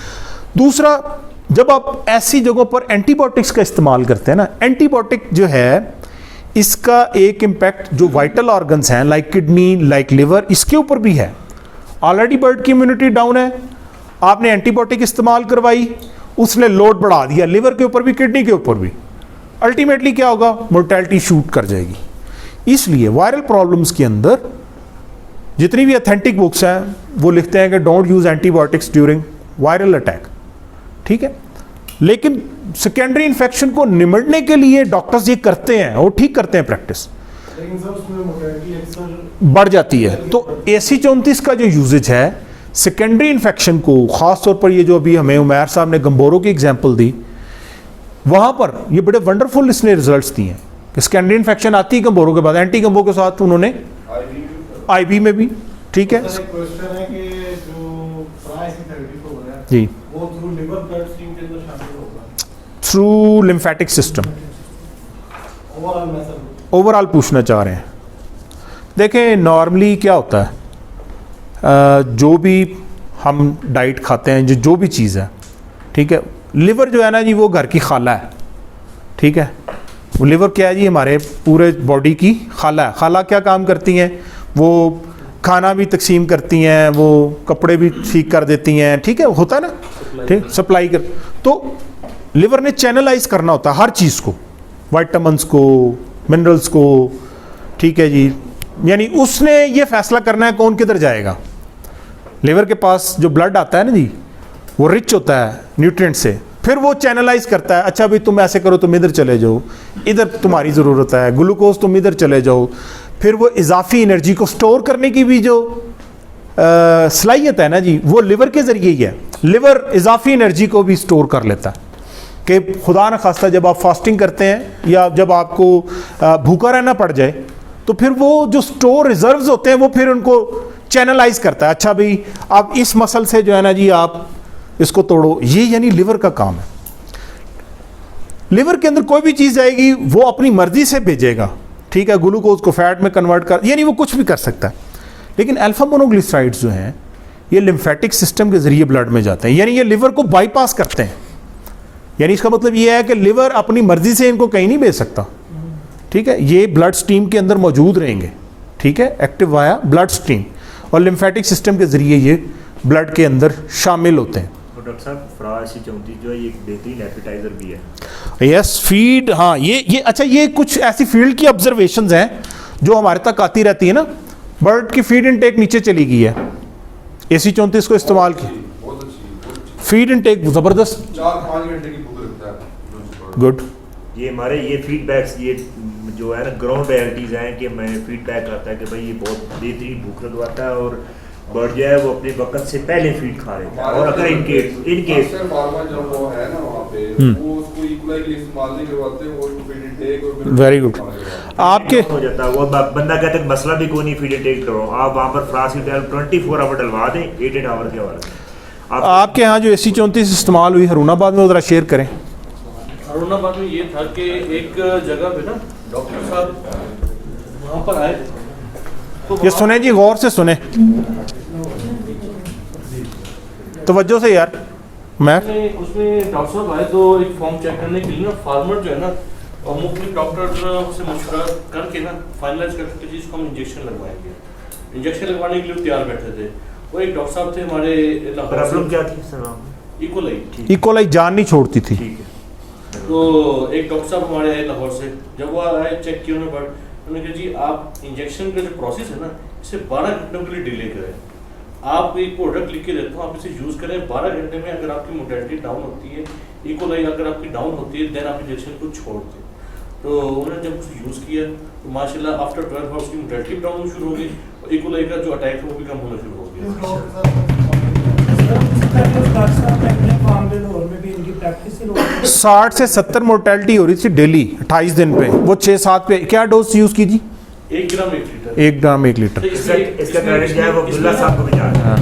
Speaker 1: दूसरा, जब आप ऐसी जगहों पर एंटीबायोटिक्स का इस्तेमाल करते हैं ना, एंटीबायोटिक जो है इसका एक इम्पैक्ट जो वाइटल ऑर्गन्स हैं लाइक किडनी, लाइक लिवर, इसके ऊपर भी है। ऑलरेडी बर्ड की इम्यूनिटी डाउन है, आपने एंटीबायोटिक इस्तेमाल करवाई, उसने लोड बढ़ा दिया लिवर के ऊपर भी, किडनी के ऊपर भी, अल्टीमेटली क्या होगा? मोर्टेलिटी शूट कर जाएगी। इसलिए वायरल प्रॉब्लम्स के अंदर जितनी भी ऑथेंटिक बुक्स हैं वो लिखते हैं कि don't use antibiotics during viral attack, ठीक है। लेकिन सेकेंडरी इन्फेक्शन को निमटने के लिए डॉक्टर्स ये करते हैं और ठीक करते हैं प्रैक्टिस,
Speaker 8: लेकिन सर उसमें मोर्टेलिटी अक्सर
Speaker 1: बढ़ जाती है। तो AC-34 का जो यूजेज है सेकेंडरी इन्फेक्शन को, ख़ास तौर पर ये जो अभी हमें उमैर साहब ने गंबोरो की एग्जांपल दी, वहाँ पर ये बड़े वंडरफुल इसने रिजल्ट्स दिए हैं कि सेकेंडरी इन्फेक्शन आती है गंबोरो के बाद, एंटी गंबो के साथ उन्होंने IV में भी, ठीक है।
Speaker 8: क्वेश्चन है कि जो ट्राइसिथेरेटिक हो रहा है
Speaker 1: जी,
Speaker 8: वो थ्रू लिवर ब्लड स्ट्रीम के अंदर शामिल होगा
Speaker 1: थ्रू लिम्फेटिक सिस्टम,
Speaker 8: ओवरऑल मैं सर
Speaker 1: ओवरऑल पूछना चाह रहे हैं। देखें नॉर्मली क्या होता है, जो भी हम डाइट खाते हैं, जो भी चीज़ है, ठीक है, लिवर जो है ना जी वो घर की खाला है, ठीक है। वो लिवर क्या है जी? हमारे पूरे बॉडी की खाला है। खाला क्या काम करती हैं? वो खाना भी तकसीम करती हैं, वो कपड़े भी ठीक कर देती हैं, ठीक है, होता है ना, ठीक, सप्लाई कर। तो लिवर ने चैनलाइज करना होता है हर चीज़ को, वाइटामिन्स को, मिनरल्स को, ठीक है जी। यानी उसने ये फैसला करना है कौन किधर जाएगा। लिवर के पास जो ब्लड आता है ना जी वो रिच होता है न्यूट्रिएंट से, फिर वो चैनलाइज करता है, अच्छा भाई तुम ऐसे करो, तुम इधर चले जाओ, इधर तुम्हारी ज़रूरत है, ग्लूकोज तुम इधर चले जाओ। फिर वो इजाफी एनर्जी को स्टोर करने की भी जो सलाहियत है ना जी वो लिवर के ज़रिए ही है। लिवर इजाफी एनर्जी को भी स्टोर कर लेता है कि खुदा न खास्ता जब आप फास्टिंग करते हैं या जब आपको भूखा रहना पड़ जाए तो फिर वो जो स्टोर रिजर्व्स होते हैं वो फिर उनको चैनलाइज करता है, अच्छा भाई आप इस मसल से जो है ना जी आप इसको तोड़ो। ये यानी लिवर का काम है। लिवर के अंदर कोई भी चीज़ आएगी वो अपनी मर्जी से भेजेगा, ठीक है, ग्लूकोज को फैट में कन्वर्ट कर, यानी वो कुछ भी कर सकता है। लेकिन अल्फा मोनोग्लिसराइड्स जो हैं ये लिम्फेटिक सिस्टम के ज़रिए ब्लड में जाते हैं, यानी ये लिवर को बाईपास करते हैं। यानी इसका मतलब ये है कि लिवर अपनी मर्जी से इनको कहीं नहीं भेज सकता, ठीक है। ये ब्लड स्ट्रीम के अंदर मौजूद रहेंगे, ठीक है, एक्टिव वाया ब्लड स्ट्रीम, और लिम्फेटिक सिस्टम के ज़रिए ये ब्लड के अंदर शामिल होते हैं।
Speaker 2: और डॉक्टर साहब FRA-AC34 जो है ये एक बेहतरीन एपिटाइजर भी है।
Speaker 1: यस फीड, हाँ ये अच्छा, ये कुछ ऐसी फील्ड की ऑब्जर्वेशंस हैं जो हमारे तक आती रहती है ना। बर्ड की फीड इनटेक नीचे चली गई है, AC34 को इस्तेमाल की,
Speaker 6: बहुत अच्छी
Speaker 1: फीड इनटेक ज़बरदस्त,
Speaker 6: 4-5 घंटे की भूख लगता है।
Speaker 1: गुड।
Speaker 2: ये हमारे ये फीडबैक्स ये जो है ना ग्राउंड रियलिटीज़ हैं कि मैं फीडबैक आता है कि भाई ये बहुत बेहतरीन भूख लगवाता है और बर्ड जो है वो अपने वक्त से पहले फीड खा रहे हैं। और अगर इनके
Speaker 6: फार्मर जो वो है ना वहाँ पे वो उसको इक्वलाई के लिए इस्तेमाल नहीं करवाते, वो फीड इनटेक और फिर
Speaker 1: वेरी गुड। आपके
Speaker 2: हो जाता है वो बंदा कहता है मसला भी कोई नहीं, फीड इनटेक करो आप वहाँ पर FRA-AC 24 आवर डलवा दें 8 आवर के बाद।
Speaker 1: आपके यहाँ जो AC34 इस्तेमाल हुई हरुणाबाद में, वो ज़रा शेयर करें।
Speaker 3: हरुणाबाद में ये था कि एक जगह पे ना डॉक्टर साहब वहाँ पर आए तो
Speaker 1: ये सुने जी, गौर से सुने, तवज्जो से यार। मैं
Speaker 3: उसमें डॉक्टर साहब आए तो एक फॉर्म चेक करने के लिए ना फार्मर जो है ना और मुख्तलिफ डॉक्टर से मशवरा करके ना फाइनलाइज करके जिसको हम इंजेक्शन लगवाएंगे, इंजेक्शन लगवाने के लिए तैयार बैठे थे। वो एक डॉक्टर साहब थे हमारे
Speaker 2: प्रॉब्लम क्या थी सर?
Speaker 1: इकोलाई जान नहीं छोड़ती थी।
Speaker 2: ठीक है।
Speaker 3: तो एक डॉक्टर साहब हमारे आए लाहौर से, जब वो आए चेक किया उन्होंने उन्होंने कहा जी आप इंजेक्शन का जो प्रोसेस है ना इसे 12 घंटों के लिए डिले करें। आप एक प्रोडक्ट लिख के देता हूँ, आप इसे यूज़ करें 12 घंटे में अगर आपकी मोर्टेलिटी डाउन होती है, इकोलाई अगर आपकी डाउन होती है, देन आप इंजेक्शन को छोड़ दें। तो उन्होंने जब उसे यूज़ किया तो माशाल्लाह आफ्टर 12 आवर्स की मोर्टेलिटी डाउन शुरू हो गई और इकोलाई का जो अटैक है वो भी कम होना शुरू हो गया।
Speaker 1: 60 से 70 मोर्टेलिटी हो रही थी डेली 28 दिन पे, वो 6-7 पे क्या डोज यूज़ की जी?
Speaker 3: 1 ग्राम 1 लीटर।
Speaker 1: 1 ग्राम 1 लीटर।
Speaker 2: इसका क्रेडिट जो है वो अब्दुल्ला साहब को भी जाता है।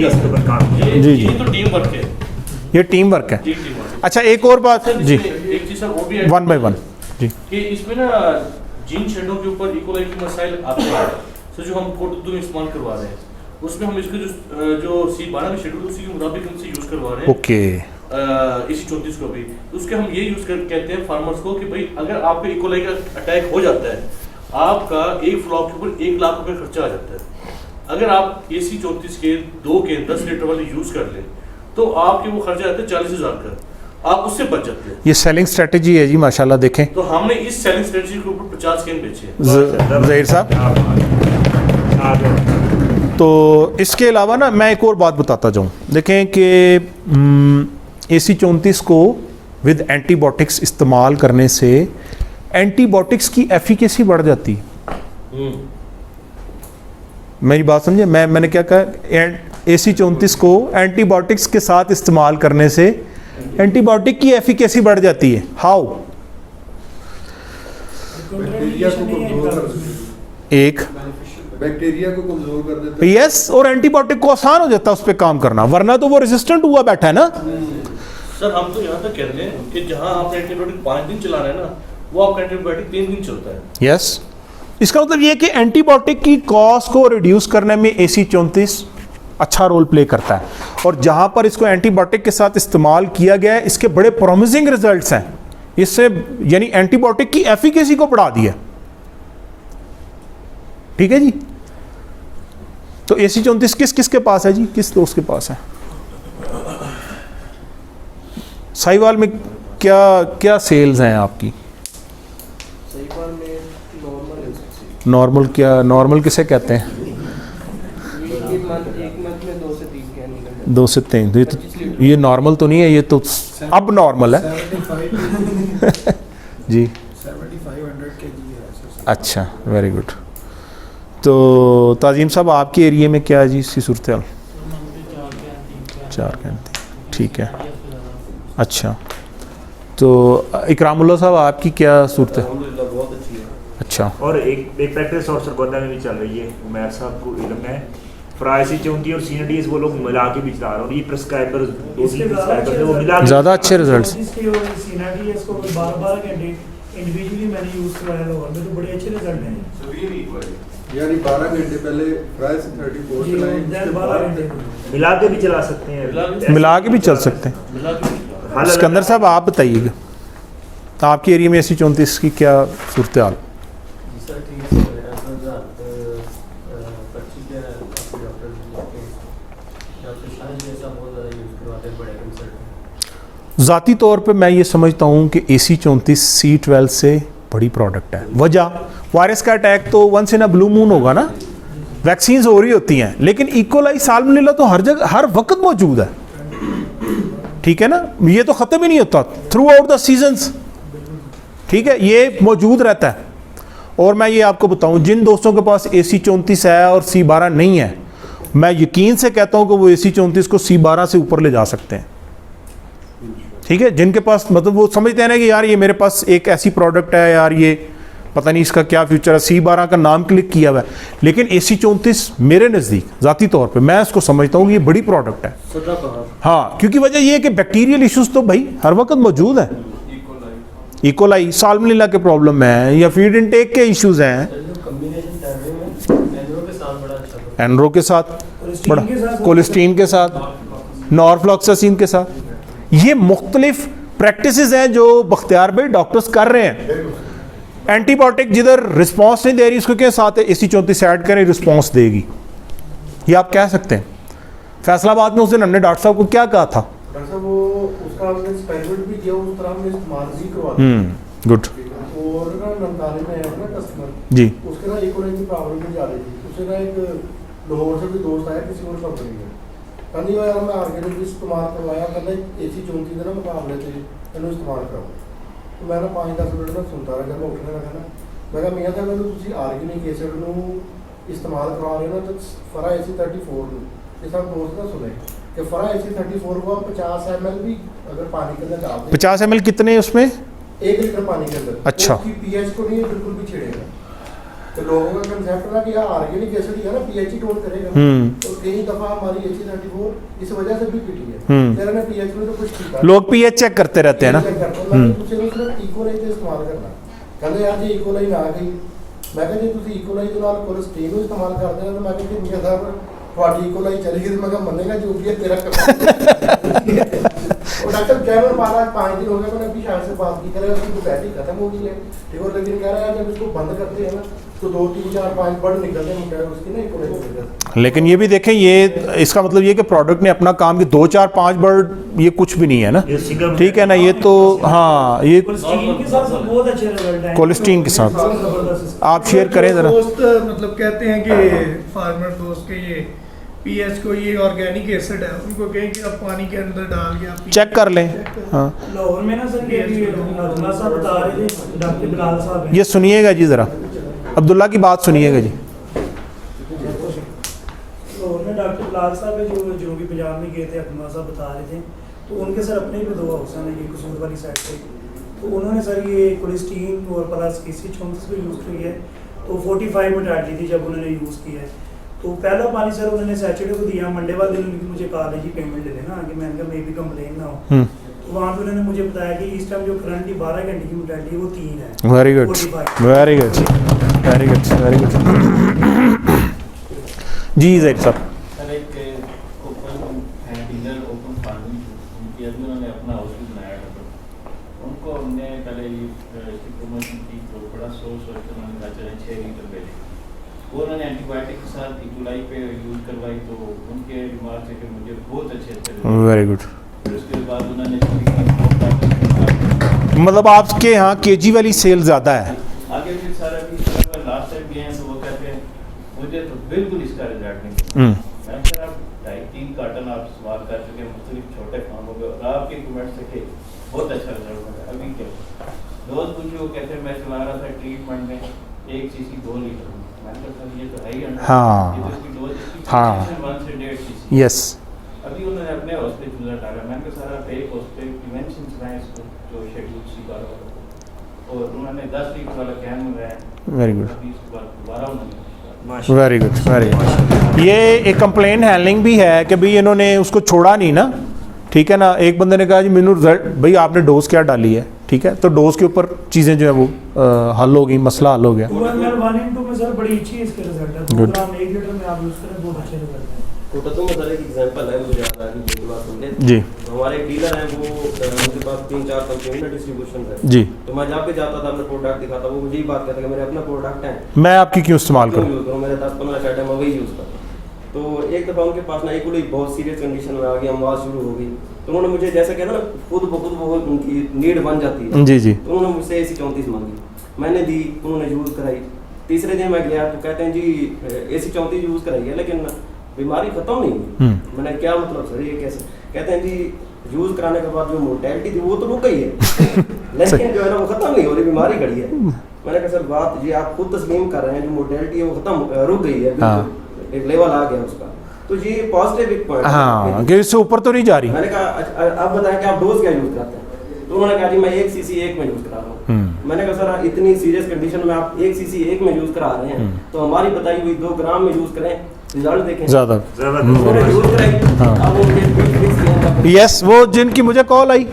Speaker 2: इसके ऊपर काम किया।
Speaker 1: जी जी,
Speaker 3: ये तो टीम वर्क है,
Speaker 1: ये टीम वर्क है।
Speaker 3: ये टीम वर्क।
Speaker 1: अच्छा एक और बात जी,
Speaker 3: एक चीज़ वो भी
Speaker 1: 1 by 1 जी,
Speaker 3: कि इसमें ना जिन शेडों के ऊपर इकोलाई के मसाइल आते हैं तो जो हम कोड में इस्तेमाल करवा रहे हैं उसमें हम इसके जो C12 में शेड्यूल उसी के मुताबिक हम इसे यूज़ करवा रहे हैं।
Speaker 1: ओके।
Speaker 3: AC34 को भी उसके हम ये यूज़ कर कहते हैं फार्मर्स को कि भाई अगर आपको इकोलाई का अटैक हो जाता है आपका एक फ्लॉक के ऊपर 1 लाख रुपए खर्चा आ जाता है। अगर आप AC34 के 2 के 10 लीटर वाले यूज़ कर लें तो आपके वो खर्चा आता है 40,000 का, आप उससे बच जाते हैं।
Speaker 1: ये सेलिंग स्ट्रेटजी है जी माशाल्लाह, देखें।
Speaker 3: तो हमने इस सेलिंग स्ट्रेटजी के ऊपर 50 कैन बेचे हैं।
Speaker 1: ज़हीर साहब, तो इसके अलावा ना मैं एक और बात बताता जाऊँ। देखें कि AC34 को विद एंटीबायोटिक्स इस्तेमाल करने से एंटीबायोटिक्स की एफिकेसी बढ़ जाती है। मेरी बात समझे, मैंने क्या कहा, AC34 को एंटीबायोटिक्स के साथ इस्तेमाल करने से एंटीबायोटिक की एफिकेसी बढ़ जाती है। हाउ?
Speaker 6: बैक्टीरिया को कमजोर कर देते
Speaker 1: एक
Speaker 6: बैक्टीरिया को कमजोर कर देते
Speaker 1: यस, और एंटीबायोटिक को आसान हो जाता है उस पर काम करना, वरना तो वो रेजिस्टेंट हुआ बैठा है ना।
Speaker 3: सर हम तो यहाँ तक कह रहे हैं कि जहाँ आप एंटीबायोटिक 5 दिन चला रहे हैं ना वो आपका एंटीबायोटिक 3 दिन चलता है।
Speaker 1: यस, इसका मतलब ये है कि एंटीबायोटिक की कॉस्ट को रिड्यूस करने में AC34 अच्छा रोल प्ले करता है, और जहाँ पर इसको एंटीबायोटिक के साथ इस्तेमाल किया गया है इसके बड़े प्रॉमिसिंग रिजल्ट्स हैं। इससे यानी एंटीबायोटिक की एफिकेसी को बढ़ा दिया। ठीक है जी। तो AC34 किस किस के पास है जी, किस दोस्त के पास है? साहिवाल में क्या क्या सेल्स हैं आपकी?
Speaker 4: साहिवाल में नॉर्मल है।
Speaker 1: नॉर्मल क्या, नॉर्मल किसे कहते हैं?
Speaker 4: एक मंथ में 2 से 3 कैन
Speaker 1: 2 से 3। ये नॉर्मल तो नहीं है, ये तो अब नॉर्मल है।
Speaker 5: 75
Speaker 1: जी
Speaker 5: 7500 kg है।
Speaker 1: अच्छा, वेरी गुड। तो ताजीम साहब आपके एरिया में क्या है जी इसकी सूरत हाल? 4 कैन, ठीक है। अच्छा, तो इकरामुल्लाह साहब आपकी क्या सूरत है?
Speaker 3: बहुत अच्छी है।
Speaker 1: अच्छा,
Speaker 2: और एक प्रैक्टिस और सरगोदा में भी चल रही है, उमैर साहब को इल्म है। FRA-AC34 और सीनडीज वो लोग मिला के भी चला रहे हैं, और ये प्रिस्क्राइबर 2-3 प्रिस्क्राइबर है वो मिला के
Speaker 1: ज़्यादा अच्छे रिजल्ट्स।
Speaker 5: इसको 12 घंटे इंडिविजुअली मैंने यूज़ करवाया लाहौर में, तो बड़े अच्छे रिजल्ट हैं।
Speaker 6: यानी 12 घंटे पहले फ्राई से 34 चलाएं, उसके बाद
Speaker 2: मिला के भी चला सकते हैं,
Speaker 1: मिला के भी चल सकते हैं।
Speaker 3: मिला के
Speaker 2: हाल
Speaker 1: सिकंदर साहब आप बताइएगा, आपके एरिया में AC 34 की क्या सूरत हाल?
Speaker 4: जी सर ठीक है सर, पर्ची क्या है आपके डॉक्टर शायद जैसा बहुत ज़्यादा यूज़ करवाते हैं बड़े कंसल्टेंट।
Speaker 1: ज़ाती तौर पे मैं ये समझता हूँ कि AC 34 C12 से बड़ी प्रोडक्ट है। वजह वायरस का अटैक तो once in a blue moon होगा ना, वैक्सीन्स हो रही होती हैं, लेकिन इकोलाई साल्मोनेला तो हर जगह हर वक्त मौजूद है, ठीक है ना, ये तो ख़त्म ही नहीं होता थ्रू आउट द सीजन्स, ठीक है, ये मौजूद रहता है। और मैं ये आपको बताऊं, जिन दोस्तों के पास AC 34 है और C12 नहीं है, मैं यकीन से कहता हूं कि वो AC 34 को C12 से ऊपर ले जा सकते हैं, ठीक है। जिनके पास मतलब वो समझते हैं ना कि यार ये मेरे पास एक ऐसी प्रोडक्ट है, यार ये पता नहीं इसका क्या फ्यूचर है, C12 का नाम क्लिक किया हुआ है, लेकिन AC 34 मेरे नज़दीक ज़ाती तौर पे मैं इसको समझता हूँ कि ये बड़ी प्रोडक्ट है। हाँ, क्योंकि वजह ये है कि बैक्टीरियल इश्यूज तो भाई हर वक्त मौजूद है, इकोलाई साल्मोनेला के प्रॉब्लम है या फीड इनटेक के इश्यूज हैं, एनरो के साथ बड़ा, कोलेस्टीन के साथ, नॉरफ्लॉक्सासिन के साथ, ये मुख्तलिफ प्रैक्टिसेस हैं जो बख्तियार भाई डॉक्टर्स कर रहे हैं। एंटीबायोटिक जिधर रिस्पांस नहीं दे रही उसको क्या साथ है AC 34 ऐड करें, रिस्पांस देगी, ये आप कह सकते हैं। फैसलाबाद में उस दिन हमने डॉक्टर साहब को क्या कहा था,
Speaker 8: डॉक्टर साहब वो उसका हमने एक्सपेरिमेंट भी किया, उस तरह हमने इस्तेमाल भी करवा दिया।
Speaker 1: गुड।
Speaker 8: और ना नमतानी में है ना कस्टमर
Speaker 1: जी,
Speaker 8: उसके ना इकोलाई की प्रॉब्लम भी जा रही थी, उसे ना एक लाहौर से भी दोस्त आया किसी और कंपनी में, कहती यार मैं ऑर्गेनिक भी इस्तेमाल करवाया, कहते AC 34 के ना मुकाबले थे मैंने इस्तेमाल कराओ, तो मैं ना 5-10 मिनट में सुनता रहा, जब मैं उठने लगा ना मैं कहा मियाँ साहब मैंने तुम ऑर्गेनिक एसिड ਨੂੰ इस्तेमाल करवा रहे हो ना, तो फरा AC 34 ਨੂੰ ये सब दोस्त ना सुने कि फरा AC 34 को 50 ml भी अगर पानी के अंदर डाल दें,
Speaker 1: 50 ml कितने उसमें,
Speaker 8: 1 लीटर पानी के अंदर,
Speaker 1: अच्छा,
Speaker 8: उसकी pH को नहीं बिल्कुल भी छेड़ेगा। तो लोगों का कंसेप्ट ना कि यार ऑर्गेनिक एसिड ही है ना pH ही टोन करेगा, तो कई दफा हमारी AC 34 इस वजह से भी पिटी है, तेरा ने pH में तो कुछ ठीक है,
Speaker 1: लोग pH चेक करते रहते हैं ना,
Speaker 8: ਤੁਸੀਂ ਸਿਰਫ ਇਕੋਲਾਈ ਤੇ ਇਸਤੇਮਾਲ ਕਰਨਾ, ਕਹਿੰਦੇ ਯਾਰ ਜੇ ਇਕੋਲਾਈ ਨਾ ਗਈ, ਮੈਂ ਕਿਹਾ ਜੇ ਤੁਸੀਂ ਇਕੋਲਾਈ ਦੇ ਨਾਲ ਕੋਲੇਸਟ੍ਰੀਨ ਨੂੰ ਇਸਤੇਮਾਲ ਕਰਦੇ ਹੋ ਤਾਂ ਮੈਂ ਕਿਹਾ ਮੀਆਂ ਸਾਹਿਬ ਤੁਹਾਡੀ ਇਕੋਲਾਈ ਚਲੀ ਗਈ, ਮੈਂ ਕਿਹਾ ਮੰਨੇਗਾ ਜੋ ਵੀ ਹੈ तेरा करना। और डॉक्टर कैमर मारा 5 दिन हो गए, मैंने अभी शायद से बात की करे उसकी बैटरी खत्म हो गई है, ठीक है, लेकिन कह रहा है जब इसको बंद करते हैं ना तो 2, 3, 4, 5 बर्ड निकलते हैं उसकी ना इकोलाई।
Speaker 1: लेकिन ये भी देखें, ये इसका मतलब ये कि प्रोडक्ट ने अपना काम की 2, 4, 5 बर्ड ये कुछ भी नहीं है ना, ठीक है ना, ये तो हाँ ये
Speaker 10: कोलेस्ट्रीन के साथ बहुत अच्छे रिजल्ट हैं,
Speaker 1: कोलेस्ट्रीन के साथ आप शेयर करें ज़रा।
Speaker 5: दोस्त मतलब कहते हैं कि फार्मर दोस्त के ये पीएच को ये ऑर्गेनिक एसिड है, उनको कहें कि आप पानी के अंदर डाल के आप
Speaker 1: चेक कर लें। हाँ,
Speaker 10: लाहौर में ना सर ये अब्दुल्ला साहब बता रहे थे, डॉक्टर बिलाल साहब हैं,
Speaker 1: ये सुनिएगा जी ज़रा, अब्दुल्ला की बात सुनिएगा जी।
Speaker 10: लाहौर में डॉक्टर बिलाल साहब है जो जनूबी पंजाब में गए थे, अब्दुल्ला साहब बता रहे थे, तो उनके सर अपने भी 2 हाउस हैं ये कसूर वाली साइड से, तो उन्होंने सर ये कोलेस्ट्रीन और प्लस AC 34 को यूज़ की है, तो 45 मोर्टेलिटी थी जब उन्होंने यूज़ किया है, तो पहला पानी सर उन्होंने सैटरडे को दिया, मंडे वाले दिन उनकी मुझे कहा है जी पेमेंट ले लेना, कि मैंने कहा मे भी कंप्लेन ना हो, तो वहाँ पे उन्होंने मुझे बताया कि इस टाइम जो करंटली 12 घंटे की मोर्टेलिटी वो 3 है।
Speaker 1: Very good, very good, very good, very good. जी जैद साहब,
Speaker 11: सर एक ओपन डीलर ओपन फार्मिंग उनकी अभी उन्होंने अपना हाउस भी बनाया था, उनको हमने पहले इसकी प्रमोशन की तो बड़ा सोच के उन्होंने कहा चलें 6 लीटर भेजें, वो उन्होंने एंटीबायोटिक के साथ इकोलाई पे यूज़ करवाई, तो उनके रिमार्क है कि मुझे बहुत अच्छे
Speaker 1: वेरी गुड।
Speaker 11: फिर उसके बाद उन्होंने
Speaker 1: मतलब आपके यहाँ केजी वाली सेल ज़्यादा है,
Speaker 11: आगे फिर सारा भी लास्ट टाइम गए हैं तो वो कहते हैं मुझे तो बिल्कुल इसका रिजल्ट नहीं, मैं सर आप 2.5-3 कार्टन आप इस्तेमाल कर चुके हैं, मुख्तलिफ छोटे फार्मों के, और आपके कमेंट से के बहुत अच्छा रिजल्ट मिला। अभी क्या रोज़ मुझे वो कहते हैं मैं चला रहा था ट्रीटमेंट में 1 cc 2 लीटर, मैंने कहा सर ये तो है ही,
Speaker 1: हाँ,
Speaker 11: 1 से 1.5 cc,
Speaker 1: यस।
Speaker 11: अभी उन्होंने अपने हॉस्पिटल चूजा डाला, मैंने कहा सर आप एक हॉस्पिटल प्रिवेंशन चलाएं इसको जो शेड्यूल सी का, और उन्होंने 10 लीटर वाला कैन मंगाया,
Speaker 1: वेरी गुड,
Speaker 11: अभी इसके बाद दोबारा उन्होंने
Speaker 1: वेरी गुड, वेरी गुड। ये एक कंप्लेन हैंडलिंग भी है कि भाई इन्होंने उसको छोड़ा नहीं ना, ठीक है ना, एक बंदे ने कहा जी मैनू रिजल्ट, भाई आपने डोज क्या डाली है, ठीक है, तो डोज के ऊपर चीज़ें जो है वो हल हो गई, मसला हल हो गया।
Speaker 10: 1 में सर बड़ी अच्छी इसके रिजल्ट है, 2
Speaker 1: Good.
Speaker 10: ग्राम 1 लीटर में आप यूज़ करें बहुत अच्छे रिजल्ट है।
Speaker 4: कोटा तो मतलब एक एग्जांपल है, मुझे याद आ गई मेरी बात सुन ले।
Speaker 1: जी
Speaker 4: हमारे एक डीलर हैं, वो उनके पास 3-4 कंपनी में डिस्ट्रीब्यूशन है
Speaker 1: जी।
Speaker 4: तो मैं जहाँ पे जाता था अपना प्रोडक्ट दिखाता, वो मुझे ही बात करता कि मेरे अपना प्रोडक्ट है,
Speaker 1: मैं आपकी क्यों इस्तेमाल
Speaker 4: क्यों
Speaker 1: करूँ?
Speaker 4: यूज़ करूँ, मेरे 10-15 शर्ट है, मैं वही यूज़ करता। तो एक दफ़ा उनके पास ना एक बहुत सीरियस कंडीशन में आ गई, आवाज़ शुरू हो गई, तो उन्होंने मुझे जैसे कहना ना खुद ब खुद वो उनकी नीड बन जाती है।
Speaker 1: जी जी।
Speaker 4: तो उन्होंने मुझसे AC 34 मांगी, मैंने दी, उन्होंने यूज़ कराई। तीसरे दिन मैं गया तो कहते हैं जी AC 34 यूज़ कराई है लेकिन बीमारी खत्म नहीं हुई। मैंने क्या मतलब सर ये कैसे? कहते हैं जी यूज़ कराने के बाद जो मोर्टेलिटी थी वो तो रुक गई है लेकिन जो है ना वो खत्म नहीं हो रही, बीमारी खड़ी है। मैंने कहा सर बात ये आप खुद तस्लीम कर रहे हैं, जो मोर्टेलिटी है वो खत्म रुक गई है, बिल्कुल एक लेवल आ गया उसका, तो ये पॉजिटिव एक पॉइंट।
Speaker 1: हाँ कि इससे ऊपर तो नहीं जा रही।
Speaker 4: मैंने कहा आप बताएं कि आप डोज क्या यूज़ करते हैं? तो उन्होंने कहा जी मैं 1 cc 1 में यूज़ करा रहा हूँ। मैंने कहा सर इतनी सीरियस कंडीशन में आप 1 cc 1 में यूज़ करा रहे हैं, तो हमारी बताई हुई 2 ग्राम में यूज़ करें, रिजल्ट देखें
Speaker 1: ज़्यादा।
Speaker 4: यूज़ कराई। अब उनके
Speaker 1: यस, वो जिनकी मुझे कॉल आई,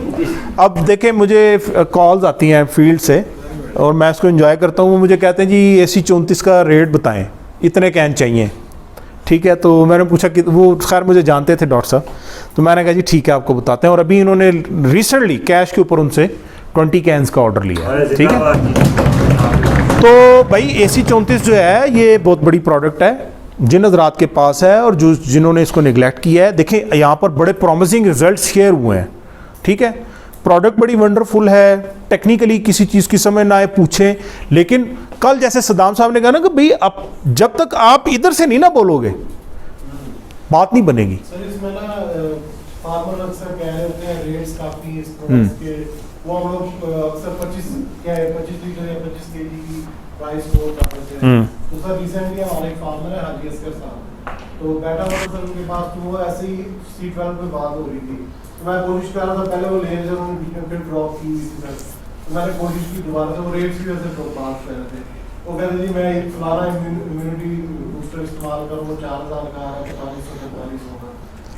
Speaker 1: अब देखें मुझे कॉल्स आती हैं फील्ड से और मैं इसको एंजॉय करता हूँ। वो मुझे कहते हैं जी AC 34 का रेट बताएं, इतने कैन चाहिए, ठीक है। तो मैंने पूछा कि वो खैर मुझे जानते थे डॉक्टर साहब, तो मैंने कहा जी ठीक है आपको बताते हैं। और अभी इन्होंने रिसेंटली कैश के ऊपर उनसे 20 कैन्स का ऑर्डर लिया है, ठीक है। तो भाई AC 34 जो है ये बहुत बड़ी प्रोडक्ट है, जिन हजरात के पास है और जो जिन्होंने इसको निगलेक्ट किया है, देखें यहाँ पर बड़े प्रॉमिसिंग रिजल्ट शेयर हुए हैं, ठीक है। प्रोडक्ट बड़ी वंडरफुल है, टेक्निकली किसी चीज़ की समझ ना आए पूछें, लेकिन कल जैसे सद्दाम साहब ने कहा ना कि भाई अब जब तक आप इधर से नहीं ना बोलोगे बात नहीं बनेगी।
Speaker 8: सर इसमें ना फार्मर अक्सर कह रहे होते हैं रेट्स काफ़ी इस प्रोडक्ट्स के, वो हम लोग अक्सर 25 लीटर या 25 kg की प्राइस को चाहते हैं। तो सर रिसेंटली हमारे एक फार्मर है हाजी असगर साहब, तो बैठा हुआ सर उनके पास, तो वो ऐसे ही C12 पे बात हो रही थी, तो मैं कोशिश कर रहा था, पहले वो ले जब उन्होंने बीच में फिर ड्रॉप की सर, तो मैंने कोशिश की दोबारा से, वो रेट्स भी वैसे बात कर रहे थे। वो कहते जी मैं फलाना इम्यूनिटी बूस्टर इस्तेमाल करूँ, वो 4000 का आ रहा है, 4500 का।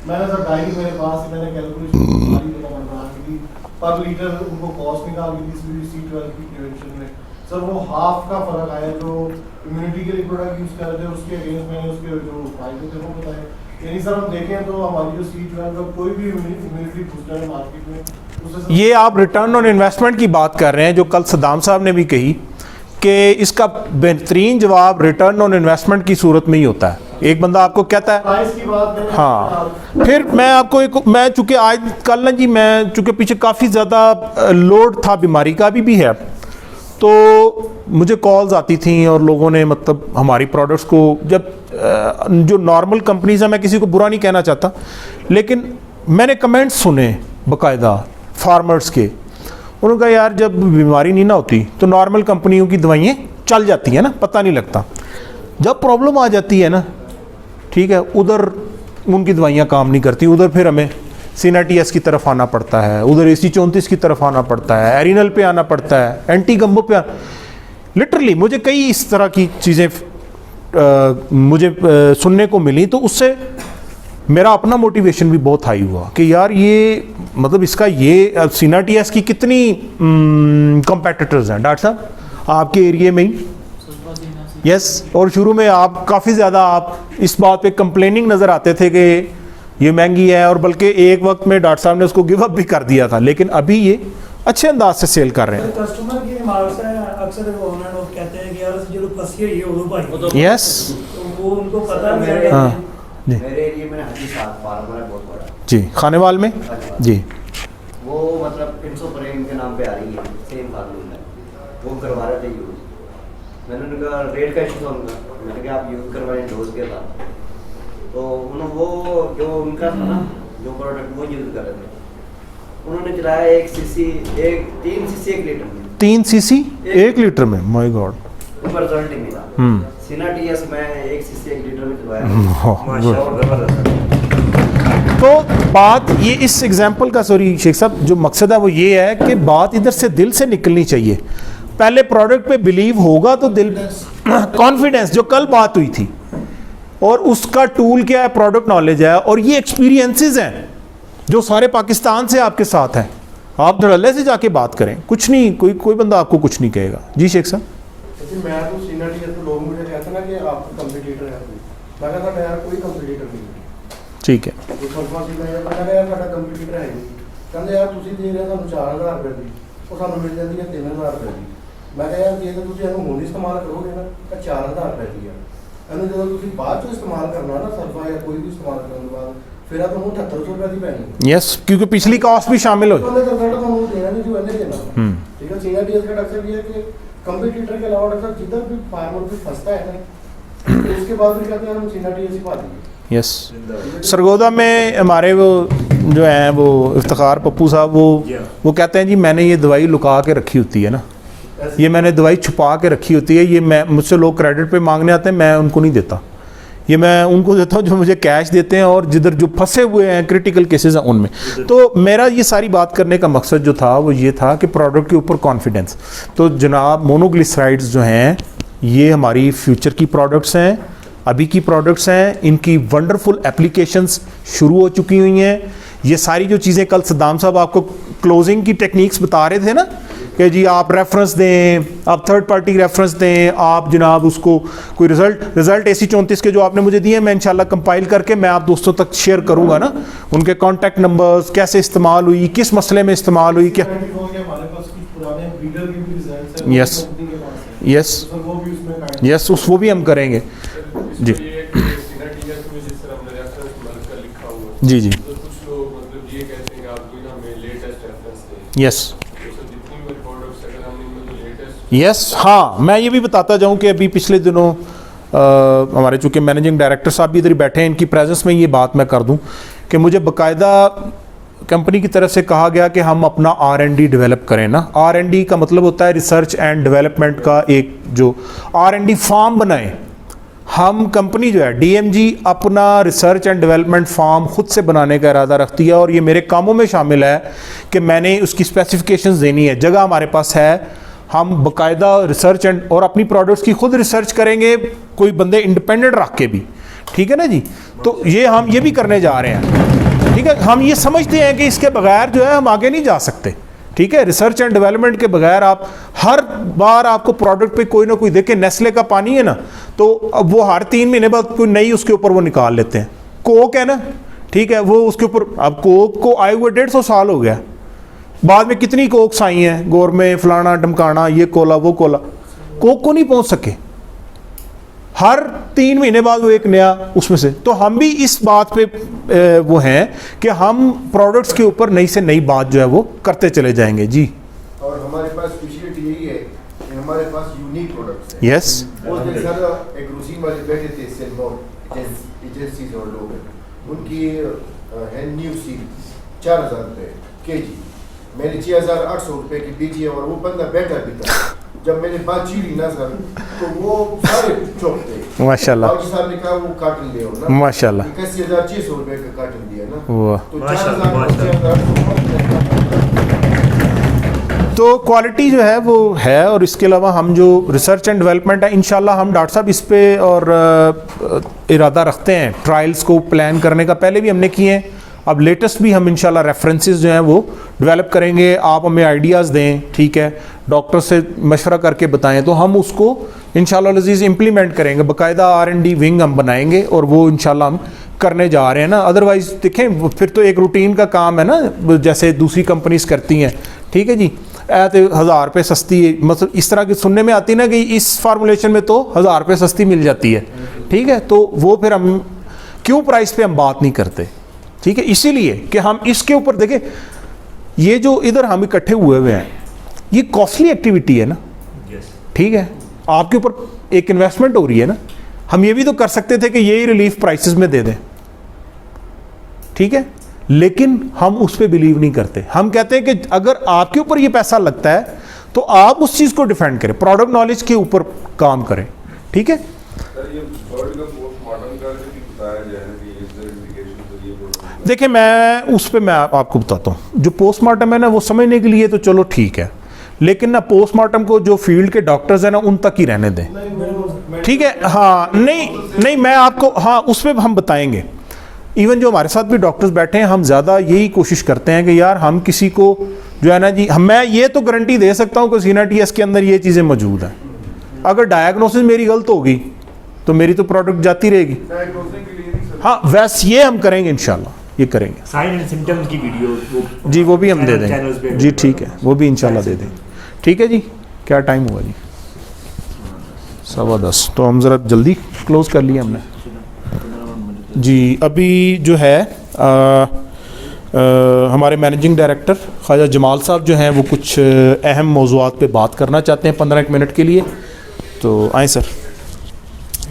Speaker 8: मैंने सर डायरी मेरे पास, मैंने कैलकुलेशन बना दी, पर लीटर उनको कॉस्ट निकाल दी थी C12 की प्रिवेंशन में। सर वो हाफ का फर्क आया, जो इम्यूनिटी के लिए प्रोडक्ट यूज़ कर रहे थे उसके अगेंस्ट मैंने उसके जो फायदे थे वो बताए। यानी सर हम देखें तो हमारी जो C12 का कोई भी इम्यूनिटी बूस्टर है मार्केट में,
Speaker 1: ये आप रिटर्न ऑन इन्वेस्टमेंट की बात कर रहे हैं, जो कल सद्दाम साहब ने भी कही कि इसका बेहतरीन जवाब रिटर्न ऑन इन्वेस्टमेंट की सूरत में ही होता है। एक बंदा आपको कहता है
Speaker 8: प्राइस की बात है,
Speaker 1: हाँ, फिर मैं आपको मैं चूँकि आज कल ना जी मैं चूँकि पीछे काफ़ी ज़्यादा लोड था बीमारी का भी है, तो मुझे कॉल्स आती थी और लोगों ने मतलब हमारी प्रोडक्ट्स को, जब जो नॉर्मल कंपनीज हैं, मैं किसी को बुरा नहीं कहना चाहता, लेकिन मैंने कमेंट्स सुने बाकायदा फार्मर्स के, उन्होंने कहा यार जब बीमारी नहीं ना होती तो नॉर्मल कंपनियों की दवाइयाँ चल जाती हैं ना, पता नहीं लगता, जब प्रॉब्लम आ जाती है ना, ठीक है, उधर उनकी दवाइयाँ काम नहीं करती, उधर फिर हमें CNATS की तरफ आना पड़ता है, उधर AC 34 की तरफ आना पड़ता है, एरिनल पे आना पड़ता है, एंटी गम्बो पे लिटरली मुझे कई इस तरह की चीज़ें मुझे सुनने को मिली, तो उससे मेरा अपना मोटिवेशन भी बहुत हाई हुआ कि यार ये मतलब इसका ये CNATS की कितनी कॉम्पिटिटर्स हैं डॉक्टर साहब आपके एरिया में ही। यस, और शुरू में आप काफ़ी ज़्यादा आप इस बात पे कंप्लेनिंग नज़र आते थे कि ये महंगी है, और बल्कि एक वक्त में डॉक्टर साहब ने उसको गिव अप भी कर दिया था, लेकिन अभी ये अच्छे अंदाज से सेल कर रहे हैं।
Speaker 10: कस्टमर की हमारे से अक्सर ऑनलाइन लोग कहते हैं कि यार जो फंसी है ये उधर भाई,
Speaker 1: यस,
Speaker 10: तो वो उनको पता नहीं है।
Speaker 1: हाँ जी,
Speaker 12: मेरे एरिया में हाजी साहब फार्मर है बहुत बड़ा
Speaker 1: जी, खानेवाल में जी,
Speaker 12: वो मतलब 300 प्रेम के नाम पे आ रही है, सेम फार्मूला है, वो करवा रहे थे यूज़। मैंने उनका रेट का इशू था उनका, मैंने कहा आप यूज़ करवाएं डोज के साथ, तो उन्होंने वो जो उनका था ना जो प्रोडक्ट वो यूज़ कर रहे थे, उन्होंने चलाया 3 cc 1 लीटर में,
Speaker 1: 3 cc 1 लीटर में, माय गॉड,
Speaker 12: ऊपर रिजल्ट ही मिला। CNATS में 1 cc 1 लीटर में चलवाया।
Speaker 1: तो बात ये इस एग्जाम्पल का, सॉरी शेख साहब, जो मकसद है वो ये है कि बात इधर से दिल से निकलनी चाहिए। पहले प्रोडक्ट पे बिलीव होगा तो दिल, कॉन्फिडेंस, जो कल बात हुई थी, और उसका टूल क्या है, प्रोडक्ट नॉलेज है, और ये एक्सपीरियंसेस हैं जो सारे पाकिस्तान से आपके साथ हैं, आप धड़ल्ले से जाके बात करें, कुछ नहीं, कोई बंदा आपको कुछ नहीं कहेगा। जी शेख साहब।
Speaker 8: मैं तो सीनियर टीचर तो लोग मुझे कहते हैं ना कि आप कंपटीटर है, मैं कहता था यार कोई कंपटीटर नहीं है।
Speaker 1: ठीक है,
Speaker 8: तो सरपंच जी मैं कहता यार साਡਾ कंपटीटर है नहीं, कहते यार ਤੁਸੀਂ ਦੇ ਰਹੇ ਤੁਹਾਨੂੰ 4000 ਰੁਪਏ ਦੀ, ਉਹ ਸਾਨੂੰ ਮਿਲ ਜਾਂਦੀ ਹੈ 3000 ਰੁਪਏ ਦੀ। ਮੈਂ ਕਿਹਾ ਯਾਰ ਜੇ ਤਾਂ ਤੁਸੀਂ ਇਹਨੂੰ ਹੁਣ ਇਸਤੇਮਾਲ ਕਰੋਗੇ ਨਾ ਤਾਂ 4000 ਰੁਪਏ ਦੀ ਆ, ਇਹਨੂੰ ਜਦੋਂ ਤੁਸੀਂ ਬਾਅਦ ਚ ਇਸਤੇਮਾਲ ਕਰਨਾ ਨਾ ਸਰਫਾ ਜਾਂ ਕੋਈ ਵੀ ਇਸਤੇਮਾਲ ਕਰਨ ਤੋਂ ਬਾਅਦ ਫਿਰ ਆ ਤੁਹਾਨੂੰ 7800 ਰੁਪਏ ਦੀ ਪੈਣੀ।
Speaker 1: यस, क्योंकि पिछली कॉस्ट भी शामिल हो।
Speaker 8: तो रिजल्ट ਤੁਹਾਨੂੰ ਦੇਣਾ ਨਹੀਂ ਜੋ ਇਹਨੇ ਦੇਣਾ। ठीक है, सीनियर टीचर का अक्सर ये है कि कंपटीटर के अलावा अक्सर जिधर भी फार्मर भी फंसता है ना तो उसके बाद भी कहते हैं हम सीनियर टीचर सिखा देंगे।
Speaker 1: यस, सरगोदा में हमारे वो जो हैं वो इफ्तिखार पप्पू साहब वो कहते हैं जी मैंने ये दवाई लुका के रखी होती है ना, ये मैंने दवाई छुपा के रखी होती है, ये मैं मुझसे लोग क्रेडिट पे मांगने आते हैं, मैं उनको नहीं देता, ये मैं उनको देता हूँ जो मुझे कैश देते हैं और जिधर जो फंसे हुए हैं क्रिटिकल केसेस हैं उनमें। तो मेरा ये सारी बात करने का मकसद जो था वो ये था कि प्रोडक्ट के ऊपर कॉन्फिडेंस। तो जनाब मोनोग्लिसराइड्स जो हैं ये हमारी फ्यूचर की प्रोडक्ट्स हैं, अभी की प्रोडक्ट्स हैं, इनकी वंडरफुल एप्लीकेशंस शुरू हो चुकी हुई हैं। ये सारी जो चीज़ें कल सद्दाम साहब आपको क्लोजिंग की टेक्निक्स बता रहे थे ना कि जी आप रेफरेंस दें, आप थर्ड पार्टी रेफरेंस दें, आप जनाब उसको कोई रिज़ल्ट AC34 के जो आपने मुझे दिए मैं इंशाल्लाह कंपाइल करके मैं आप दोस्तों तक शेयर करूंगा ना, उनके कॉन्टैक्ट नंबर्स, कैसे इस्तेमाल हुई, किस मसले में इस्तेमाल हुई, क्या। यस यस यस, वो भी हम करेंगे जी जी जी। यस यस, हाँ मैं ये भी बताता जाऊँ कि अभी पिछले दिनों हमारे चूँकि मैनेजिंग डायरेक्टर साहब भी इधर ही बैठे हैं, इनकी प्रेजेंस में ये बात मैं कर दूँ कि मुझे बाकायदा कंपनी की तरफ से कहा गया कि हम अपना R&D डेवलप करें ना। R&D का मतलब होता है रिसर्च एंड डेवलपमेंट का एक जो R&D फार्म बनाएं। हम कंपनी जो है DMG अपना रिसर्च एंड डेवलपमेंट फार्म खुद से बनाने का इरादा रखती है और ये मेरे कामों में शामिल है कि मैंने उसकी स्पेसिफिकेशंस देनी है, जगह हमारे पास है, हम बाकायदा रिसर्च एंड और अपनी प्रोडक्ट्स की खुद रिसर्च करेंगे, कोई बंदे इंडिपेंडेंट रख के भी, ठीक है ना जी। तो ये हम ये भी करने जा रहे हैं, ठीक है। हम ये समझते हैं कि इसके बगैर जो है हम आगे नहीं जा सकते, ठीक है। रिसर्च एंड डेवलपमेंट के बगैर आप हर बार आपको प्रोडक्ट पे कोई ना कोई, देखें नेस्ले का पानी है ना, तो अब वो हर 3 महीने बाद कोई नई उसके ऊपर वो निकाल लेते हैं। कोक है ना, ठीक है, वो उसके ऊपर, अब कोक को आए हुए 150 साल हो गया, बाद में कितनी कोक्स आई हैं, गोर में फलाना डमकाना, ये कोला वो कोला, कोक को नहीं पहुंच सके, हर 3 महीने बाद वो एक नया उसमें से। तो हम भी इस बात पे वो हैं कि हम प्रोडक्ट्स के ऊपर नई से नई बात जो है वो करते चले जाएंगे जी।
Speaker 8: और हमारे पास स्पेशलिटी यही है कि हमारे पास यूनिक प्रोडक्ट्स हैं।
Speaker 1: यस,
Speaker 8: वो दिन सारा एक रूसी वाले बैठे थे सेलबोर्ड एजेंसीज और लोग, उनकी है न्यू सील 4000 रुपये केजी, मैंने 6800 रुपये की बेची है और वो बंदा बैठा भी था। जब मैंने बात चीरी ना सर तो वो सारे चौक थे
Speaker 1: माशाल्लाह।
Speaker 8: और साहब ने कहा वो काटन ले आओ ना,
Speaker 1: माशाल्लाह
Speaker 8: 81,600 रुपये का काटन दिया ना,
Speaker 1: वाह।
Speaker 8: तो 4000
Speaker 1: तो क्वालिटी जो है वो है। और इसके अलावा हम जो रिसर्च एंड डेवलपमेंट है इंशाल्लाह हम डॉक्टर साहब इस पे और इरादा रखते हैं, ट्रायल्स को प्लान करने का पहले भी हमने किए हैं, अब लेटेस्ट भी हम इंशाल्लाह रेफरेंसेस जो हैं वो डेवलप करेंगे। आप हमें आइडियाज़ दें, ठीक है, डॉक्टर से मशवरा करके बताएं तो हम उसको इंशाल्लाह लजीज़ इम्प्लीमेंट करेंगे, बाकायदा R&D विंग हम बनाएंगे और वो इंशाल्लाह हम करने जा रहे हैं ना। अदरवाइज़ देखें फिर तो एक रूटीन का काम है ना, जैसे दूसरी कंपनीज करती हैं, ठीक है जी, तो 1000 रुपये सस्ती, मतलब इस तरह की सुनने में आती ना कि इस फार्मूलेशन में तो 1000 रुपये सस्ती मिल जाती है, ठीक है। तो वो फिर हम क्यों प्राइस पे हम बात नहीं करते, ठीक है, इसीलिए कि हम इसके ऊपर देखें, ये जो इधर हम इकट्ठे हुए हैं ये कॉस्टली एक्टिविटी है ना, ठीक है, आपके ऊपर एक इन्वेस्टमेंट हो रही है ना। हम ये भी तो कर सकते थे कि यही रिलीफ प्राइसेस में दे दें, ठीक है, लेकिन हम उस पर बिलीव नहीं करते। हम कहते हैं कि अगर आपके ऊपर ये पैसा लगता है तो आप उस चीज़ को डिफेंड करें, प्रोडक्ट नॉलेज के ऊपर काम करें, ठीक है। देखिए मैं उस पर मैं आपको बताता हूँ, जो पोस्टमार्टम है ना वो समझने के लिए तो चलो ठीक है, लेकिन ना पोस्टमार्टम को जो फील्ड के डॉक्टर्स हैं ना उन तक ही रहने दें, ठीक है। हाँ नहीं मैं आपको, हाँ उस पर हम बताएंगे, इवन जो हमारे साथ भी डॉक्टर्स बैठे हैं, हम ज़्यादा यही कोशिश करते हैं कि यार हम किसी को जो है ना जी, मैं ये तो गारंटी दे सकता हूँ कि सीना टीएस के अंदर ये चीज़ें मौजूद हैं। अगर डायग्नोसिस मेरी गलत होगी तो मेरी तो प्रोडक्ट जाती रहेगी। हाँ, वैसे ये हम करेंगे इंशाल्लाह, ये करेंगे।
Speaker 2: साइन एंड सिम्टम्स की वीडियो
Speaker 1: जी वो भी हम दे देंगे जी, ठीक है, वो भी इंशाल्लाह दे देंगे। ठीक है जी, क्या टाइम हुआ जी? 10:15। तो हम ज़रा जल्दी क्लोज़ कर लिया हमने जी। अभी जो है हमारे मैनेजिंग डायरेक्टर ख्वाजा जमाल साहब जो हैं वो कुछ अहम मौज़ूआत पे बात करना चाहते हैं 15 मिनट के लिए। तो आएँ सर।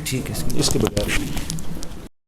Speaker 2: ठीक है,
Speaker 1: इसके बगैर